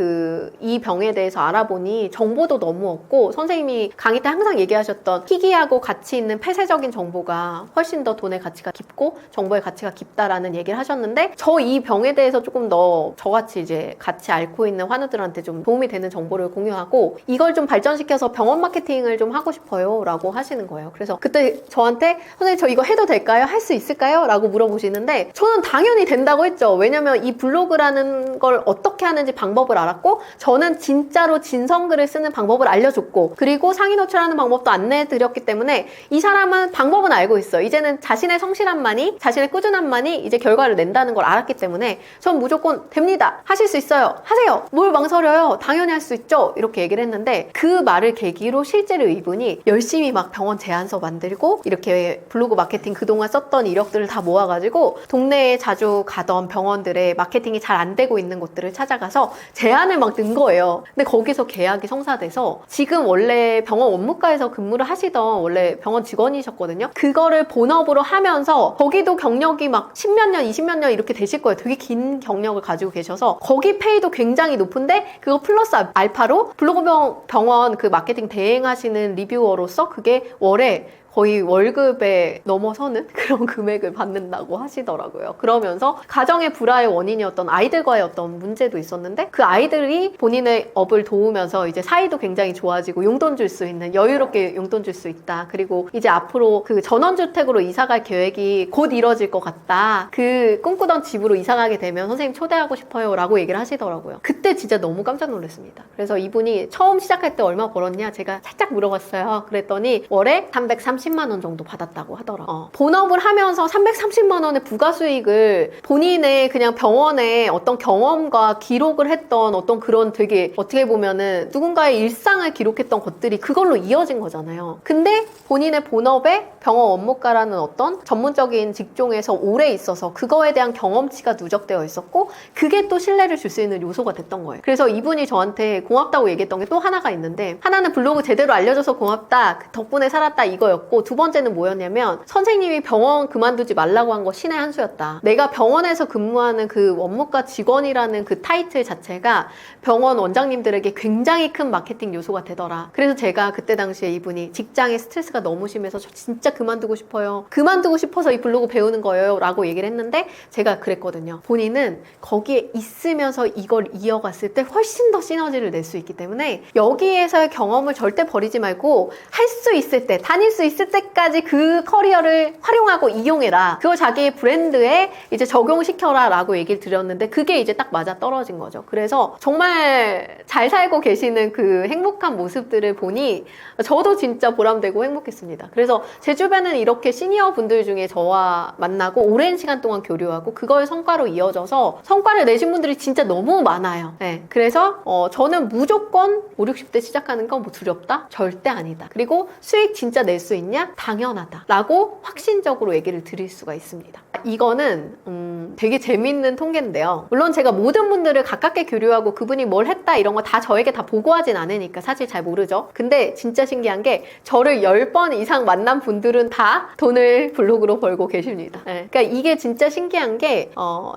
이 병에 대해서 알아보니 정보도 너무 없고 선생님이 강의 때 항상 얘기하셨던 희귀하고 가치 있는 폐쇄적인 정보가 훨씬 더 돈의 가치가 깊고 정보의 가치가 깊다라는 얘기를 하셨는데 저 이 병에 대해서 조금 더 저같이 이제 같이 앓고 있는 환우들한테 좀 도움이 되는 정보를 공유하고 이걸 좀 발전시켜서 병원 마케팅을 좀 하고 싶어요 라고 하시는 거예요. 그래서 그때 저한테 선생님 저 이거 해도 될까요? 할 수 있을까요? 라고 물어보시는데 저는 당연히 된다고 했죠. 왜냐면 이 블로그라는 걸 어떻게 하는지 방법을 알았고 저는 진짜로 진성글을 쓰는 방법을 알려줬고 그리고 상위 노출하는 방법도 안내해드렸기 때문에 이 사람은 방법은 알고 있어요. 이제는 자신의 성실함만이 자신의 꾸준함만이 이제 결과를 낸다는 걸 알았기 때문에 전 무조건 됩니다. 하실 수 있어요. 하세요. 뭘 망설여요. 당연히 할 수 있죠. 이렇게 얘기를 했는데 그 말을 계기로 실제로 이분이 열심히 막 병원 제안서 만들고 이렇게 블로그 마케팅 그동안 썼던 이력들을 다 모아가지고 동네에 자주 가던 병원들의 마케팅이 잘 안 되고 있는 곳들을 찾아가서 제안을 막 넣은 거예요. 근데 거기서 계약이 성사돼서 지금 원래 병원 원무과에서 근무를 하시던 원래 병원 직원이셨거든요. 그거를 본업으로 하면서 거기도 경력이 막 10몇 년, 20몇 년 이렇게 되실 거예요. 되게 긴 경력을 가지고 계셔서 거기 페이도 굉장히 높은데 그거 플러스 알파로 블로그 병원 그 마케팅 대행하시는 리뷰어로서 그게 월에 거의 월급에 넘어서는 그런 금액을 받는다고 하시더라고요. 그러면서 가정의 불화의 원인이었던 아이들과의 어떤 문제도 있었는데 그 아이들이 본인의 업을 도우면서 이제 사이도 굉장히 좋아지고 용돈 줄 수 있는 여유롭게 용돈 줄 수 있다. 그리고 이제 앞으로 그 전원주택으로 이사갈 계획이 곧 이뤄질 것 같다. 그 꿈꾸던 집으로 이사가게 되면 선생님 초대하고 싶어요 라고 얘기를 하시더라고요. 그때 진짜 너무 깜짝 놀랐습니다. 그래서 이분이 처음 시작할 때 얼마 벌었냐 제가 살짝 물어봤어요. 그랬더니 월에 330 330만 원 정도 받았다고 하더라. 본업을 하면서 330만 원의 부가 수익을 본인의 그냥 병원에 어떤 경험과 기록을 했던 어떤 그런 되게 어떻게 보면은 누군가의 일상을 기록했던 것들이 그걸로 이어진 거잖아요. 근데 본인의 본업에 병원 원무과라는 어떤 전문적인 직종에서 오래 있어서 그거에 대한 경험치가 누적되어 있었고 그게 또 신뢰를 줄 수 있는 요소가 됐던 거예요. 그래서 이분이 저한테 고맙다고 얘기했던 게 또 하나가 있는데, 하나는 블로그 제대로 알려줘서 고맙다, 덕분에 살았다 이거였고, 두 번째는 뭐였냐면 선생님이 병원 그만두지 말라고 한 거 신의 한 수였다. 내가 병원에서 근무하는 그 원무과 직원이라는 그 타이틀 자체가 병원 원장님들에게 굉장히 큰 마케팅 요소가 되더라. 그래서 제가 그때 당시에 이분이 직장에 스트레스가 너무 심해서 저 진짜 그만두고 싶어요, 그만두고 싶어서 이 블로그 배우는 거예요 라고 얘기를 했는데, 제가 그랬거든요. 본인은 거기에 있으면서 이걸 이어갔을 때 훨씬 더 시너지를 낼 수 있기 때문에 여기에서의 경험을 절대 버리지 말고 할 수 있을 때, 다닐 수 있을 때까지 그 커리어를 활용하고 이용해라. 그걸 자기의 브랜드에 이제 적용시켜라 라고 얘기를 드렸는데, 그게 이제 딱 맞아 떨어진 거죠. 그래서 정말 잘 살고 계시는 그 행복한 모습들을 보니 저도 진짜 보람되고 행복했습니다. 그래서 제 주변은 이렇게 시니어 분들 중에 저와 만나고 오랜 시간 동안 교류하고 그걸 성과로 이어져서 성과를 내신 분들이 진짜 너무 많아요. 네, 그래서 저는 무조건 5, 60대 시작하는 건 뭐 두렵다? 절대 아니다. 그리고 수익 진짜 낼 수 있냐? 당연하다 라고 확신적으로 얘기를 드릴 수가 있습니다. 이거는 되게 재밌는 통계인데요. 물론 제가 모든 분들을 가깝게 교류하고 그분이 뭘 했다 이런 거 다 저에게 다 보고하진 않으니까 사실 잘 모르죠. 근데 진짜 신기한 게 저를 10번 이상 만난 분들은 다 돈을 블로그로 벌고 계십니다. 네. 그러니까 이게 진짜 신기한 게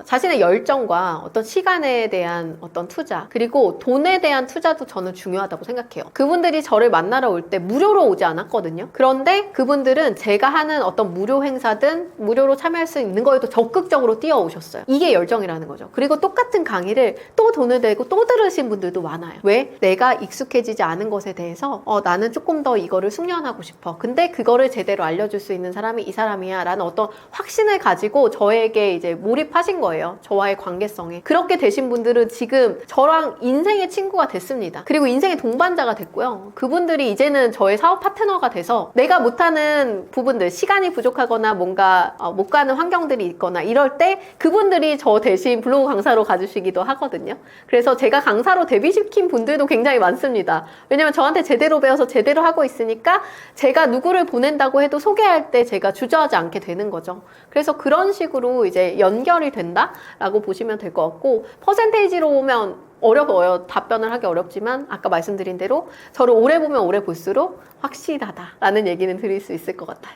자신의 열정과 어떤 시간에 대한 어떤 투자, 그리고 돈에 대한 투자도 저는 중요하다고 생각해요. 그분들이 저를 만나러 올 때 무료로 오지 않았거든요. 그런데 그분들은 제가 하는 어떤 무료 행사든 무료로 참여할 수 있는 거에도 적극적으로 뛰어오셨어요. 이게 열정이라는 거죠. 그리고 똑같은 강의를 또 돈을 내고 또 들으신 분들도 많아요. 왜? 내가 익숙해지지 않은 것에 대해서 나는 조금 더 이거를 숙련하고 싶어. 근데 그거를 제대로 알려줄 수 있는 사람이 이 사람이야 라는 어떤 확신을 가지고 저에게 이제 몰입하신 거예요. 저와의 관계성에. 그렇게 되신 분들은 지금 저랑 인생의 친구가 됐습니다. 그리고 인생의 동반자가 됐고요. 그분들이 이제는 저의 사업 파트너가 돼서 내가 못하는 부분들, 시간이 부족하거나 뭔가 못 가는 환경들이 있거나 이럴 때 그분들이 저 대신 블로그 강사로 가주시기도 하거든요. 그래서 제가 강사로 데뷔시킨 분들도 굉장히 많습니다. 왜냐면 저한테 제대로 배워서 제대로 하고 있으니까 제가 누구를 보낸다고 해도 소개할 때 제가 주저하지 않게 되는 거죠. 그래서 그런 식으로 이제 연결이 된다라고 보시면 될 것 같고, 퍼센테이지로 보면 어려워요. 답변을 하기 어렵지만 아까 말씀드린 대로 저를 오래 보면 오래 볼수록 확실하다라는 얘기는 드릴 수 있을 것 같아요.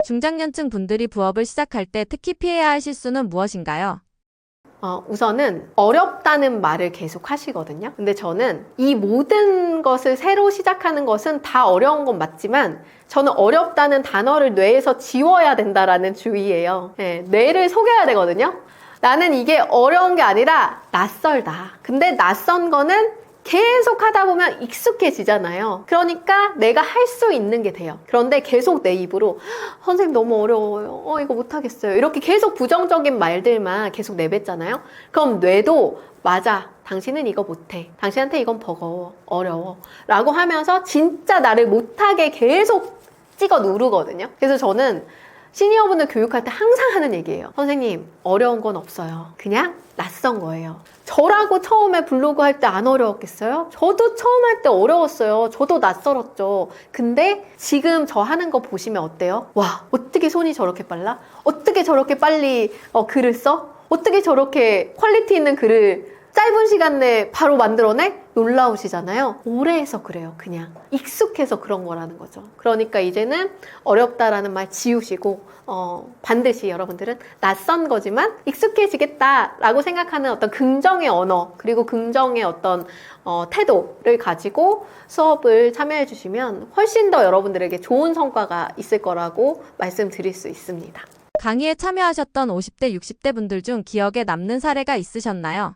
중장년층 분들이 부업을 시작할 때 특히 피해야 할 실수는 무엇인가요? 우선은 어렵다는 말을 계속 하시거든요. 근데 저는 이 모든 것을 새로 시작하는 것은 다 어려운 건 맞지만 저는 어렵다는 단어를 뇌에서 지워야 된다라는 주의예요. 네, 뇌를 속여야 되거든요. 나는 이게 어려운 게 아니라 낯설다. 근데 낯선 거는 계속 하다 보면 익숙해지잖아요. 그러니까 내가 할 수 있는 게 돼요. 그런데 계속 내 입으로 선생님 너무 어려워요. 이거 못하겠어요. 이렇게 계속 부정적인 말들만 계속 내뱉잖아요. 그럼 뇌도 맞아, 당신은 이거 못해. 당신한테 이건 버거워, 어려워 라고 하면서 진짜 나를 못하게 계속 찍어 누르거든요. 그래서 저는 시니어분들 교육할 때 항상 하는 얘기예요. 선생님, 어려운 건 없어요. 그냥 낯선 거예요. 저라고 처음에 블로그 할 때 안 어려웠겠어요? 저도 처음 할 때 어려웠어요. 저도 낯설었죠. 근데 지금 저 하는 거 보시면 어때요? 와, 어떻게 손이 저렇게 빨라? 어떻게 저렇게 빨리 글을 써? 어떻게 저렇게 퀄리티 있는 글을 짧은 시간 내에 바로 만들어내? 놀라우시잖아요. 오래 해서 그래요. 그냥 익숙해서 그런 거라는 거죠. 그러니까 이제는 어렵다라는 말 지우시고 반드시 여러분들은 낯선 거지만 익숙해지겠다라고 생각하는 어떤 긍정의 언어, 그리고 긍정의 어떤 태도를 가지고 수업을 참여해 주시면 훨씬 더 여러분들에게 좋은 성과가 있을 거라고 말씀드릴 수 있습니다. 강의에 참여하셨던 50대, 60대 분들 중 기억에 남는 사례가 있으셨나요?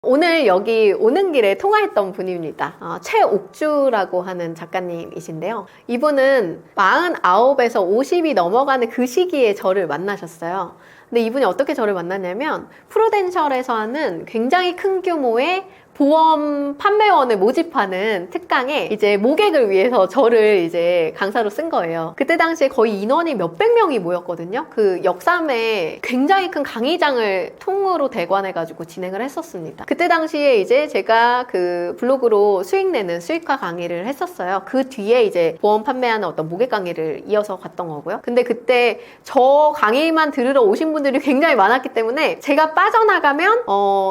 오늘 여기 오는 길에 통화했던 분입니다. 최옥주라고 하는 작가님이신데요. 이분은 49에서 50이 넘어가는 그 시기에 저를 만나셨어요. 근데 이분이 어떻게 저를 만났냐면 프루덴셜에서 하는 굉장히 큰 규모의 보험 판매원을 모집하는 특강에 이제 모객을 위해서 저를 이제 강사로 쓴 거예요. 그때 당시에 거의 인원이 몇백 명이 모였거든요. 그 역삼에 굉장히 큰 강의장을 통으로 대관해가지고 진행을 했었습니다. 그때 당시에 이제 제가 그 블로그로 수익 내는 수익화 강의를 했었어요. 그 뒤에 이제 보험 판매하는 어떤 모객 강의를 이어서 갔던 거고요. 근데 그때 저 강의만 들으러 오신 분들이 굉장히 많았기 때문에 제가 빠져나가면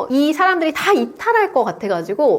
이 사람들이 다 이탈할 것 같아가지고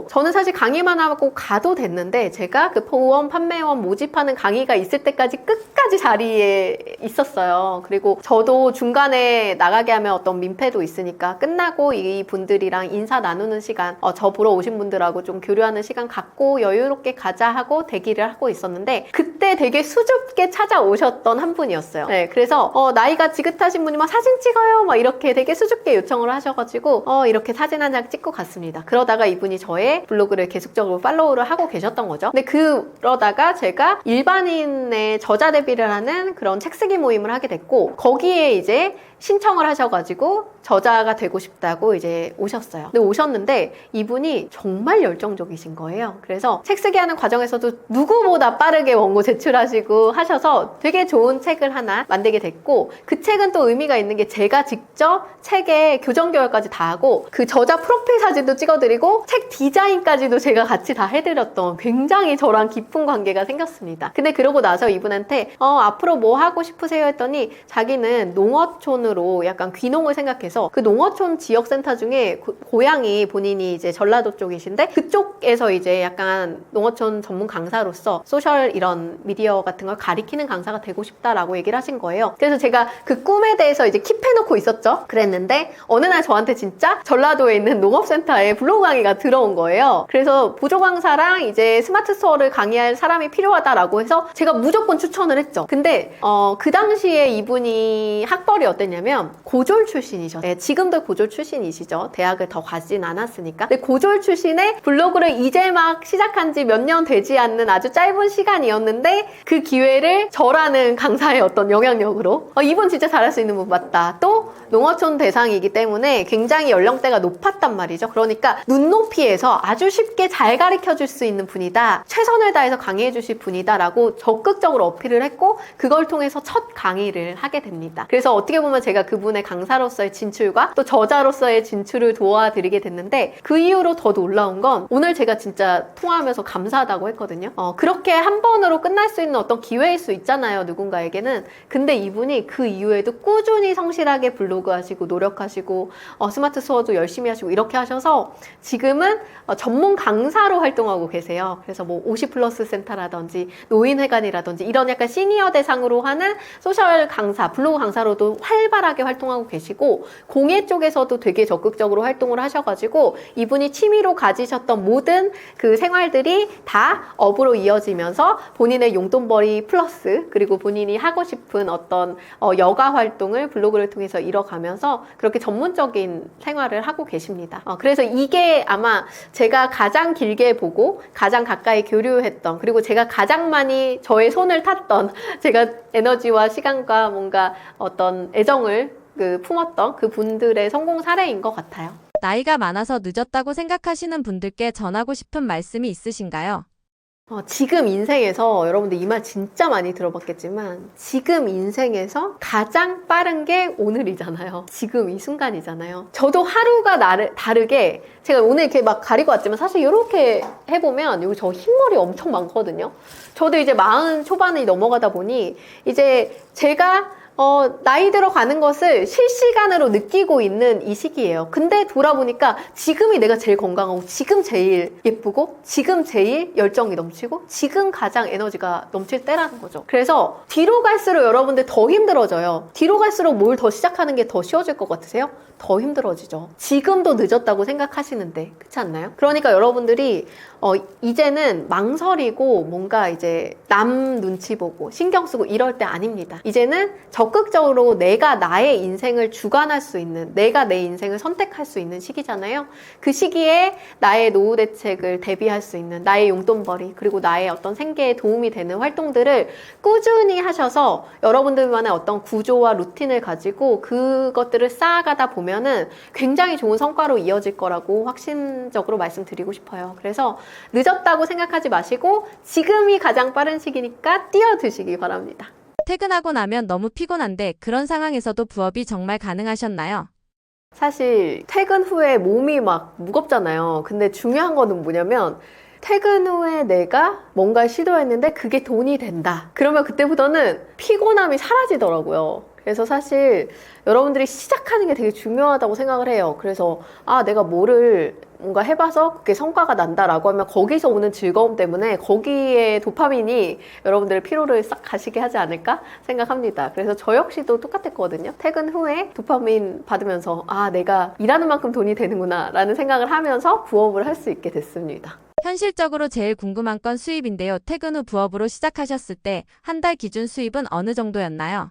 저는 사실 강의만 하고 가도 됐는데 제가 그 보험 판매원 모집하는 강의가 있을 때까지 끝까지 자리에 있었어요. 그리고 저도 중간에 나가게 하면 어떤 민폐도 있으니까 끝나고 이 분들이랑 인사 나누는 시간, 저 보러 오신 분들하고 좀 교류하는 시간 갖고 여유롭게 가자 하고 대기를 하고 있었는데 그때 되게 수줍게 찾아오셨던 한 분이었어요. 네, 그래서 나이가 지긋하신 분이 막 사진 찍어요 막 이렇게 되게 수줍게 요청을 하셔가지고 이렇게 사진 한 장 찍고 갔습니다. 그러다가 이분이 저의 블로그를 계속적으로 팔로우를 하고 계셨던 거죠. 근데 그러다가 제가 일반인의 저자 데뷔를 하는 그런 책 쓰기 모임을 하게 됐고 거기에 이제 신청을 하셔가지고 저자가 되고 싶다고 이제 오셨어요. 근데 오셨는데 이분이 정말 열정적이신 거예요. 그래서 책 쓰기 하는 과정에서도 누구보다 빠르게 원고 제출하시고 하셔서 되게 좋은 책을 하나 만들게 됐고 그 책은 또 의미가 있는 게 제가 직접 책에 교정 교열까지 다 하고 그 저자 프로필 사진도 찍어드리고 책 디자인까지도 제가 같이 다 해드렸던 굉장히 저랑 깊은 관계가 생겼습니다. 근데 그러고 나서 이분한테 앞으로 뭐 하고 싶으세요 했더니 자기는 농어촌으로 약간 귀농을 생각해서 그 농어촌 지역센터 중에 고향이 본인이 이제 전라도 쪽이신데 그쪽에서 이제 약간 농어촌 전문 강사로서 소셜 이런 미디어 같은 걸 가리키는 강사가 되고 싶다라고 얘기를 하신 거예요. 그래서 제가 그 꿈에 대해서 이제 킵해놓고 있었죠. 그랬는데 어느 날 저한테 진짜 전라도에 있는 농업센터에 블로그 강의가 들어온 거예요. 그래서 보조 강사랑 이제 스마트 스토어를 강의할 사람이 필요하다라고 해서 제가 무조건 추천을 했죠. 근데 그 당시에 이분이 학벌이 어땠냐면 고졸 출신이셨어요. 네, 지금도 고졸 출신이시죠. 대학을 더 가진 않았으니까. 근데 고졸 출신의 블로그를 이제 막 시작한 지 몇 년 되지 않는 아주 짧은 시간이었는데 그 기회를 저라는 강사의 어떤 영향력으로 이분 진짜 잘할 수 있는 분 맞다. 또 농어촌 대상이기 때문에 굉장히 연령대가 높았단 말이죠. 그러니까 눈높이에서 아주 쉽게 잘 가르쳐줄 수 있는 분이다. 최선을 다해서 강의해 주실 분이다 라고 적극적으로 어필을 했고 그걸 통해서 첫 강의를 하게 됩니다. 그래서 어떻게 보면 제가 그분의 강사로서의 진출과 또 저자로서의 진출을 도와드리게 됐는데 그 이후로 더 놀라운 건 오늘 제가 진짜 통화하면서 감사하다고 했거든요. 그렇게 한 번으로 끝날 수 있는 어떤 기회일 수 있잖아요. 누군가에게는. 근데 이분이 그 이후에도 꾸준히 성실하게 블로그 하시고 노력하시고 스마트 스토어도 열심히 하시고 이렇게 하셔서 지금은 전문 강사로 활동하고 계세요. 그래서 뭐 50플러스 센터라든지 노인회관이라든지 이런 약간 시니어 대상으로 하는 소셜 강사, 블로그 강사로도 활발하게 활동하고 계시고 공예 쪽에서도 되게 적극적으로 활동을 하셔가지고 이분이 취미로 가지셨던 모든 그 생활들이 다 업으로 이어지면서 본인의 용돈벌이 플러스 그리고 본인이 하고 싶은 어떤 여가 활동을 블로그를 통해서 이뤄가면서 그렇게 전문적인 생활을 하고 계십니다. 그래서 이게 아마 제가 가장 길게 보고 가장 가까이 교류했던 그리고 제가 가장 많이 저의 손을 탔던 제가 에너지와 시간과 뭔가 어떤 애정을 품었던 그 분들의 성공 사례인 것 같아요. 나이가 많아서 늦었다고 생각하시는 분들께 전하고 싶은 말씀이 있으신가요? 지금 인생에서 여러분들 이 말 진짜 많이 들어봤겠지만 지금 인생에서 가장 빠른 게 오늘이잖아요. 지금 이 순간이잖아요. 저도 하루가 다르게 제가 오늘 이렇게 막 가리고 왔지만 사실 이렇게 해보면 여기 저 흰머리 엄청 많거든요. 저도 이제 40 초반이 넘어가다 보니 이제 제가 나이 들어가는 것을 실시간으로 느끼고 있는 이 시기예요. 근데 돌아보니까 지금이 내가 제일 건강하고 지금 제일 예쁘고 지금 제일 열정이 넘치고 지금 가장 에너지가 넘칠 때라는 거죠. 그래서 뒤로 갈수록 여러분들 더 힘들어져요. 뒤로 갈수록 뭘 더 시작하는 게 더 쉬워질 것 같으세요? 더 힘들어지죠. 지금도 늦었다고 생각하시는데 그렇지 않나요? 그러니까 여러분들이 이제는 망설이고 뭔가 이제 남 눈치 보고 신경 쓰고 이럴 때 아닙니다. 이제는 적극적으로 내가 나의 인생을 주관할 수 있는, 내가 내 인생을 선택할 수 있는 시기잖아요. 그 시기에 나의 노후 대책을 대비할 수 있는, 나의 용돈벌이, 그리고 나의 어떤 생계에 도움이 되는 활동들을 꾸준히 하셔서 여러분들만의 어떤 구조와 루틴을 가지고 그것들을 쌓아가다 보면은 굉장히 좋은 성과로 이어질 거라고 확신적으로 말씀드리고 싶어요. 그래서 늦었다고 생각하지 마시고 지금이 가장 빠른 시기니까 뛰어드시기 바랍니다. 퇴근하고 나면 너무 피곤한데 그런 상황에서도 부업이 정말 가능하셨나요? 사실 퇴근 후에 몸이 막 무겁잖아요. 근데 중요한 거는 뭐냐면 퇴근 후에 내가 뭔가 시도했는데 그게 돈이 된다. 그러면 그때부터는 피곤함이 사라지더라고요. 그래서 사실 여러분들이 시작하는 게 되게 중요하다고 생각을 해요. 그래서 내가 뭐를 뭔가 해봐서 그게 성과가 난다라고 하면 거기서 오는 즐거움 때문에 거기에 도파민이 여러분들의 피로를 싹 가시게 하지 않을까 생각합니다. 그래서 저 역시도 똑같았거든요. 퇴근 후에 도파민 받으면서 내가 일하는 만큼 돈이 되는구나 라는 생각을 하면서 부업을 할 수 있게 됐습니다. 현실적으로 제일 궁금한 건 수입인데요. 퇴근 후 부업으로 시작하셨을 때 한 달 기준 수입은 어느 정도였나요?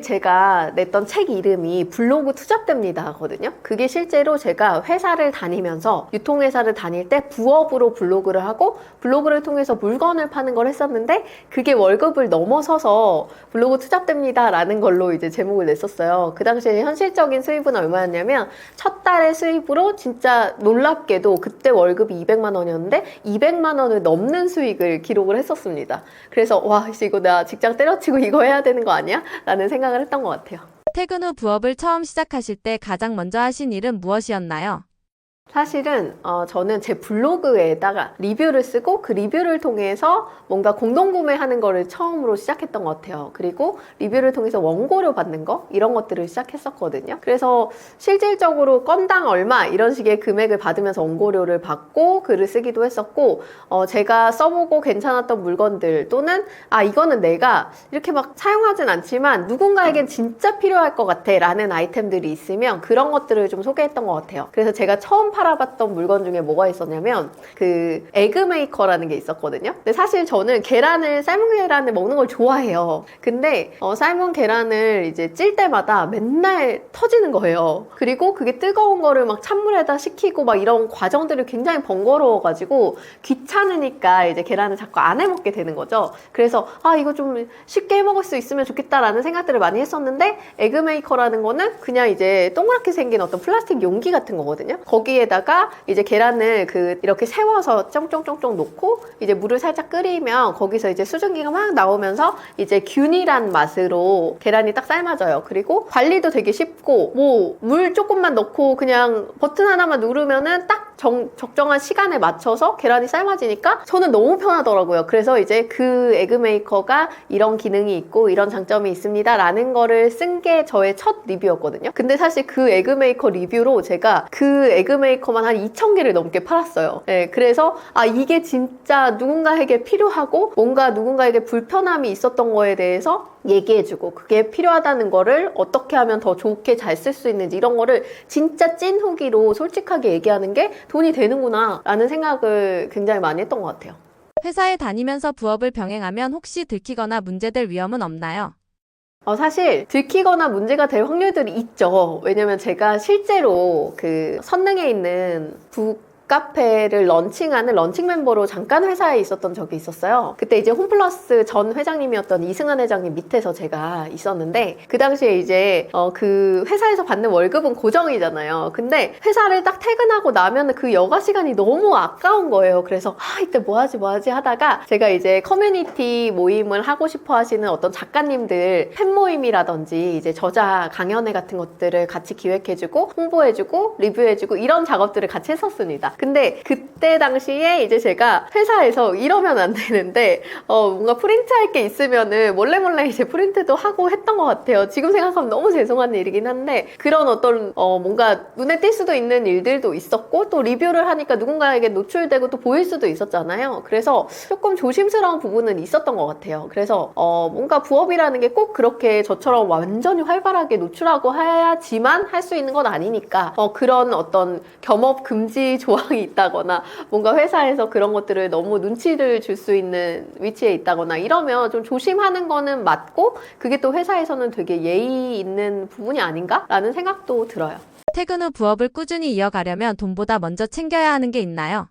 제가 냈던 책 이름이 블로그 투잡됩니다 거든요. 그게 실제로 제가 회사를 다니면서 유통회사를 다닐 때 부업으로 블로그를 하고 블로그를 통해서 물건을 파는 걸 했었는데 그게 월급을 넘어서서 블로그 투잡됩니다 라는 걸로 이제 제목을 냈었어요. 그 당시에 현실적인 수입은 얼마였냐면 첫 달의 수입으로 진짜 놀랍게도 그때 월급이 200만 원이었는데 200만 원을 넘는 수익을 기록을 했었습니다. 그래서 이거 나 직장 때려치고 이거 해야 되는 거 아니야? 라는 생각을 했던 것 같아요. 퇴근 후 부업을 처음 시작하실 때 가장 먼저 하신 일은 무엇이었나요? 사실은 저는 제 블로그에다가 리뷰를 쓰고 그 리뷰를 통해서 뭔가 공동구매하는 거를 처음으로 시작했던 것 같아요. 그리고 리뷰를 통해서 원고료 받는 거 이런 것들을 시작했었거든요. 그래서 실질적으로 건당 얼마 이런 식의 금액을 받으면서 원고료를 받고 글을 쓰기도 했었고 제가 써보고 괜찮았던 물건들 또는 이거는 내가 이렇게 막 사용하진 않지만 누군가에겐 진짜 필요할 것 같아 라는 아이템들이 있으면 그런 것들을 좀 소개했던 것 같아요. 그래서 제가 처음 팔아봤던 물건 중에 뭐가 있었냐면 그 에그메이커라는 게 있었거든요. 근데 사실 저는 삶은 계란을 먹는 걸 좋아해요. 근데 삶은 계란을 이제 찔 때마다 맨날 터지는 거예요. 그리고 그게 뜨거운 거를 막 찬물에다 식히고 막 이런 과정들이 굉장히 번거로워가지고 귀찮으니까 이제 계란을 자꾸 안 해먹게 되는 거죠. 그래서 이거 좀 쉽게 해먹을 수 있으면 좋겠다라는 생각들을 많이 했었는데 에그메이커라는 거는 그냥 이제 동그랗게 생긴 어떤 플라스틱 용기 같은 거거든요. 거기에다가 이제 계란을 이렇게 세워서 쫑쫑쫑쫑 놓고 이제 물을 살짝 끓이면 거기서 이제 수증기가 막 나오면서 이제 균일한 맛으로 계란이 딱 삶아져요. 그리고 관리도 되게 쉽고 물 조금만 넣고 그냥 버튼 하나만 누르면은 딱 적정한 시간에 맞춰서 계란이 삶아지니까 저는 너무 편하더라고요. 그래서 이제 그 에그메이커가 이런 기능이 있고 이런 장점이 있습니다 라는 거를 쓴 게 저의 첫 리뷰였거든요. 근데 사실 그 에그메이커 리뷰로 제가 그 에그메이커만 한 2,000개를 넘게 팔았어요. 네, 그래서 이게 진짜 누군가에게 필요하고 뭔가 누군가에게 불편함이 있었던 거에 대해서 얘기해주고 그게 필요하다는 거를 어떻게 하면 더 좋게 잘 쓸 수 있는지 이런 거를 진짜 찐 후기로 솔직하게 얘기하는 게 돈이 되는구나 라는 생각을 굉장히 많이 했던 것 같아요. 회사에 다니면서 부업을 병행하면 혹시 들키거나 문제될 위험은 없나요? 사실 들키거나 문제가 될 확률들이 있죠. 왜냐면 제가 실제로 그 선릉에 있는 카페를 런칭하는 런칭 멤버로 잠깐 회사에 있었던 적이 있었어요. 그때 이제 홈플러스 전 회장님이었던 이승환 회장님 밑에서 제가 있었는데 그 당시에 이제 그 회사에서 받는 월급은 고정이잖아요. 근데 회사를 딱 퇴근하고 나면 그 여가 시간이 너무 아까운 거예요. 그래서 이때 뭐 하지 하다가 제가 이제 커뮤니티 모임을 하고 싶어 하시는 어떤 작가님들 팬 모임이라든지 이제 저자 강연회 같은 것들을 같이 기획해주고 홍보해주고 리뷰해주고 이런 작업들을 같이 했었습니다. 근데 그때 당시에 이제 제가 회사에서 이러면 안 되는데 뭔가 프린트할 게 있으면은 몰래 이제 프린트도 하고 했던 것 같아요. 지금 생각하면 너무 죄송한 일이긴 한데 그런 어떤 뭔가 눈에 띌 수도 있는 일들도 있었고 또 리뷰를 하니까 누군가에게 노출되고 또 보일 수도 있었잖아요. 그래서 조금 조심스러운 부분은 있었던 것 같아요. 그래서 뭔가 부업이라는 게 꼭 그렇게 저처럼 완전히 활발하게 노출하고 해야지만 할 수 있는 건 아니니까 그런 어떤 겸업 금지 조항 상대방이 있다거나 뭔가 회사에서 그런 것들을 너무 눈치를 줄 수 있는 위치에 있다거나 이러면 좀 조심하는 거는 맞고 그게 또 회사에서는 되게 예의 있는 부분이 아닌가라는 생각도 들어요. 퇴근 후 부업을 꾸준히 이어가려면 돈보다 먼저 챙겨야 하는 게 있나요?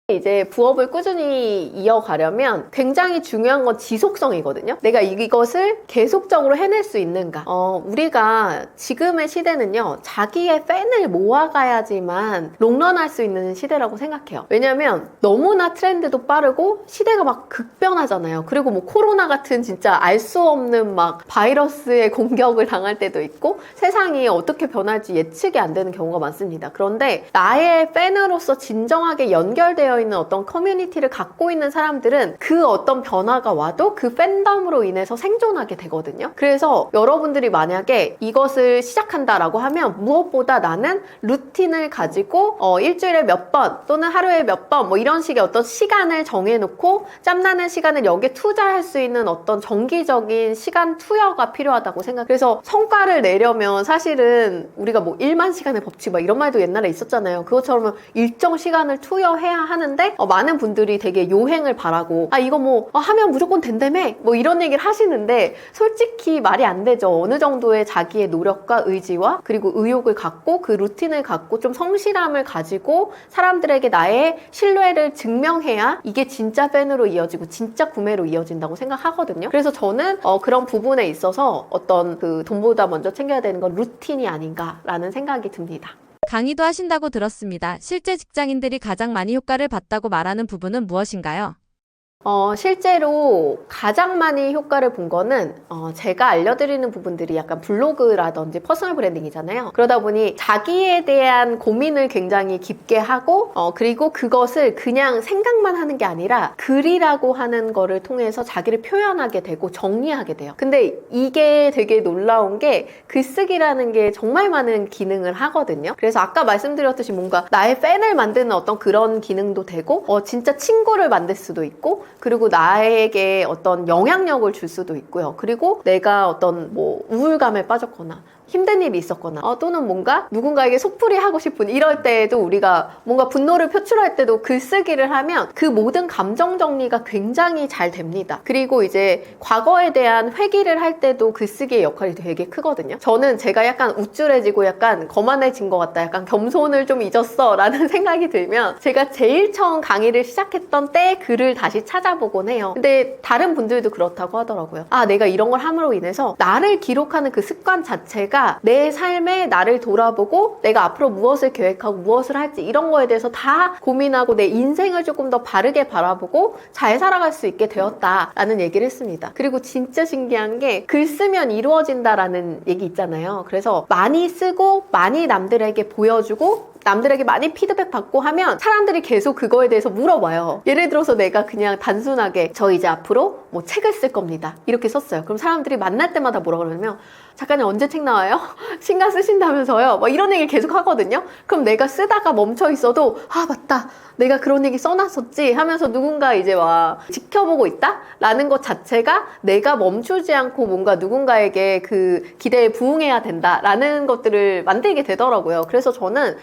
이제 부업을 꾸준히 이어가려면 굉장히 중요한 건 지속성이거든요. 내가 이것을 계속적으로 해낼 수 있는가. 우리가 지금의 시대는요, 자기의 팬을 모아가야지만 롱런할 수 있는 시대라고 생각해요. 왜냐면 너무나 트렌드도 빠르고 시대가 막 급변하잖아요. 그리고 뭐 코로나 같은 진짜 알 수 없는 막 바이러스의 공격을 당할 때도 있고 세상이 어떻게 변할지 예측이 안 되는 경우가 많습니다. 그런데 나의 팬으로서 진정하게 연결되어 있는 어떤 커뮤니티를 갖고 있는 사람들은 그 어떤 변화가 와도 그 팬덤으로 인해서 생존하게 되거든요. 그래서 여러분들이 만약에 이것을 시작한다라고 하면 무엇보다 나는 루틴을 가지고 일주일에 몇 번 또는 하루에 몇 번 뭐 이런 식의 어떤 시간을 정해놓고 짬나는 시간을 여기에 투자할 수 있는 어떤 정기적인 시간 투여가 필요하다고 생각해요. 그래서 성과를 내려면 사실은 우리가 뭐 1만 시간의 법칙 막 이런 말도 옛날에 있었잖아요. 그것처럼 일정 시간을 투여해야 하는데 많은 분들이 되게 요행을 바라고 이거 뭐 하면 무조건 된다며 뭐 이런 얘기를 하시는데 솔직히 말이 안 되죠. 어느 정도의 자기의 노력과 의지와 그리고 의욕을 갖고 그 루틴을 갖고 좀 성실함을 가지고 사람들에게 나의 신뢰를 증명해야 이게 진짜 팬으로 이어지고 진짜 구매로 이어진다고 생각하거든요. 그래서 저는 그런 부분에 있어서 어떤 그 돈보다 먼저 챙겨야 되는 건 루틴이 아닌가라는 생각이 듭니다. 강의도 하신다고 들었습니다. 실제 직장인들이 가장 많이 효과를 봤다고 말하는 부분은 무엇인가요? 실제로 가장 많이 효과를 본 거는 제가 알려드리는 부분들이 약간 블로그라든지 퍼스널 브랜딩이잖아요. 그러다 보니 자기에 대한 고민을 굉장히 깊게 하고 그리고 그것을 그냥 생각만 하는 게 아니라 글이라고 하는 거를 통해서 자기를 표현하게 되고 정리하게 돼요. 근데 이게 되게 놀라운 게 글쓰기라는 게 정말 많은 기능을 하거든요. 그래서 아까 말씀드렸듯이 뭔가 나의 팬을 만드는 어떤 그런 기능도 되고 진짜 친구를 만들 수도 있고 그리고 나에게 어떤 영향력을 줄 수도 있고요. 그리고 내가 어떤 뭐 우울감에 빠졌거나 힘든 일이 있었거나 또는 뭔가 누군가에게 속풀이 하고 싶은 이럴 때에도 우리가 뭔가 분노를 표출할 때도 글쓰기를 하면 그 모든 감정 정리가 굉장히 잘 됩니다. 그리고 이제 과거에 대한 회귀를 할 때도 글쓰기의 역할이 되게 크거든요. 저는 제가 약간 우쭐해지고 약간 거만해진 것 같다, 약간 겸손을 좀 잊었어 라는 생각이 들면 제가 제일 처음 강의를 시작했던 때 글을 다시 찾아보곤 해요. 근데 다른 분들도 그렇다고 하더라고요. 내가 이런 걸 함으로 인해서 나를 기록하는 그 습관 자체가 내 삶에 나를 돌아보고 내가 앞으로 무엇을 계획하고 무엇을 할지 이런 거에 대해서 다 고민하고 내 인생을 조금 더 바르게 바라보고 잘 살아갈 수 있게 되었다라는 얘기를 했습니다. 그리고 진짜 신기한 게 글 쓰면 이루어진다라는 얘기 있잖아요. 그래서 많이 쓰고 많이 남들에게 보여주고 남들에게 많이 피드백 받고 하면 사람들이 계속 그거에 대해서 물어봐요. 예를 들어서 내가 그냥 단순하게 저 이제 앞으로 뭐 책을 쓸 겁니다 이렇게 썼어요. 그럼 사람들이 만날 때마다 뭐라 그러냐면 작가님 언제 책 나와요? 신간 쓰신다면서요? 뭐 이런 얘기를 계속 하거든요. 그럼 내가 쓰다가 멈춰 있어도 맞다, 내가 그런 얘기 써놨었지 하면서 누군가 이제 와 지켜보고 있다? 라는 것 자체가 내가 멈추지 않고 뭔가 누군가에게 그 기대에 부응해야 된다 라는 것들을 만들게 되더라고요. 그래서 저는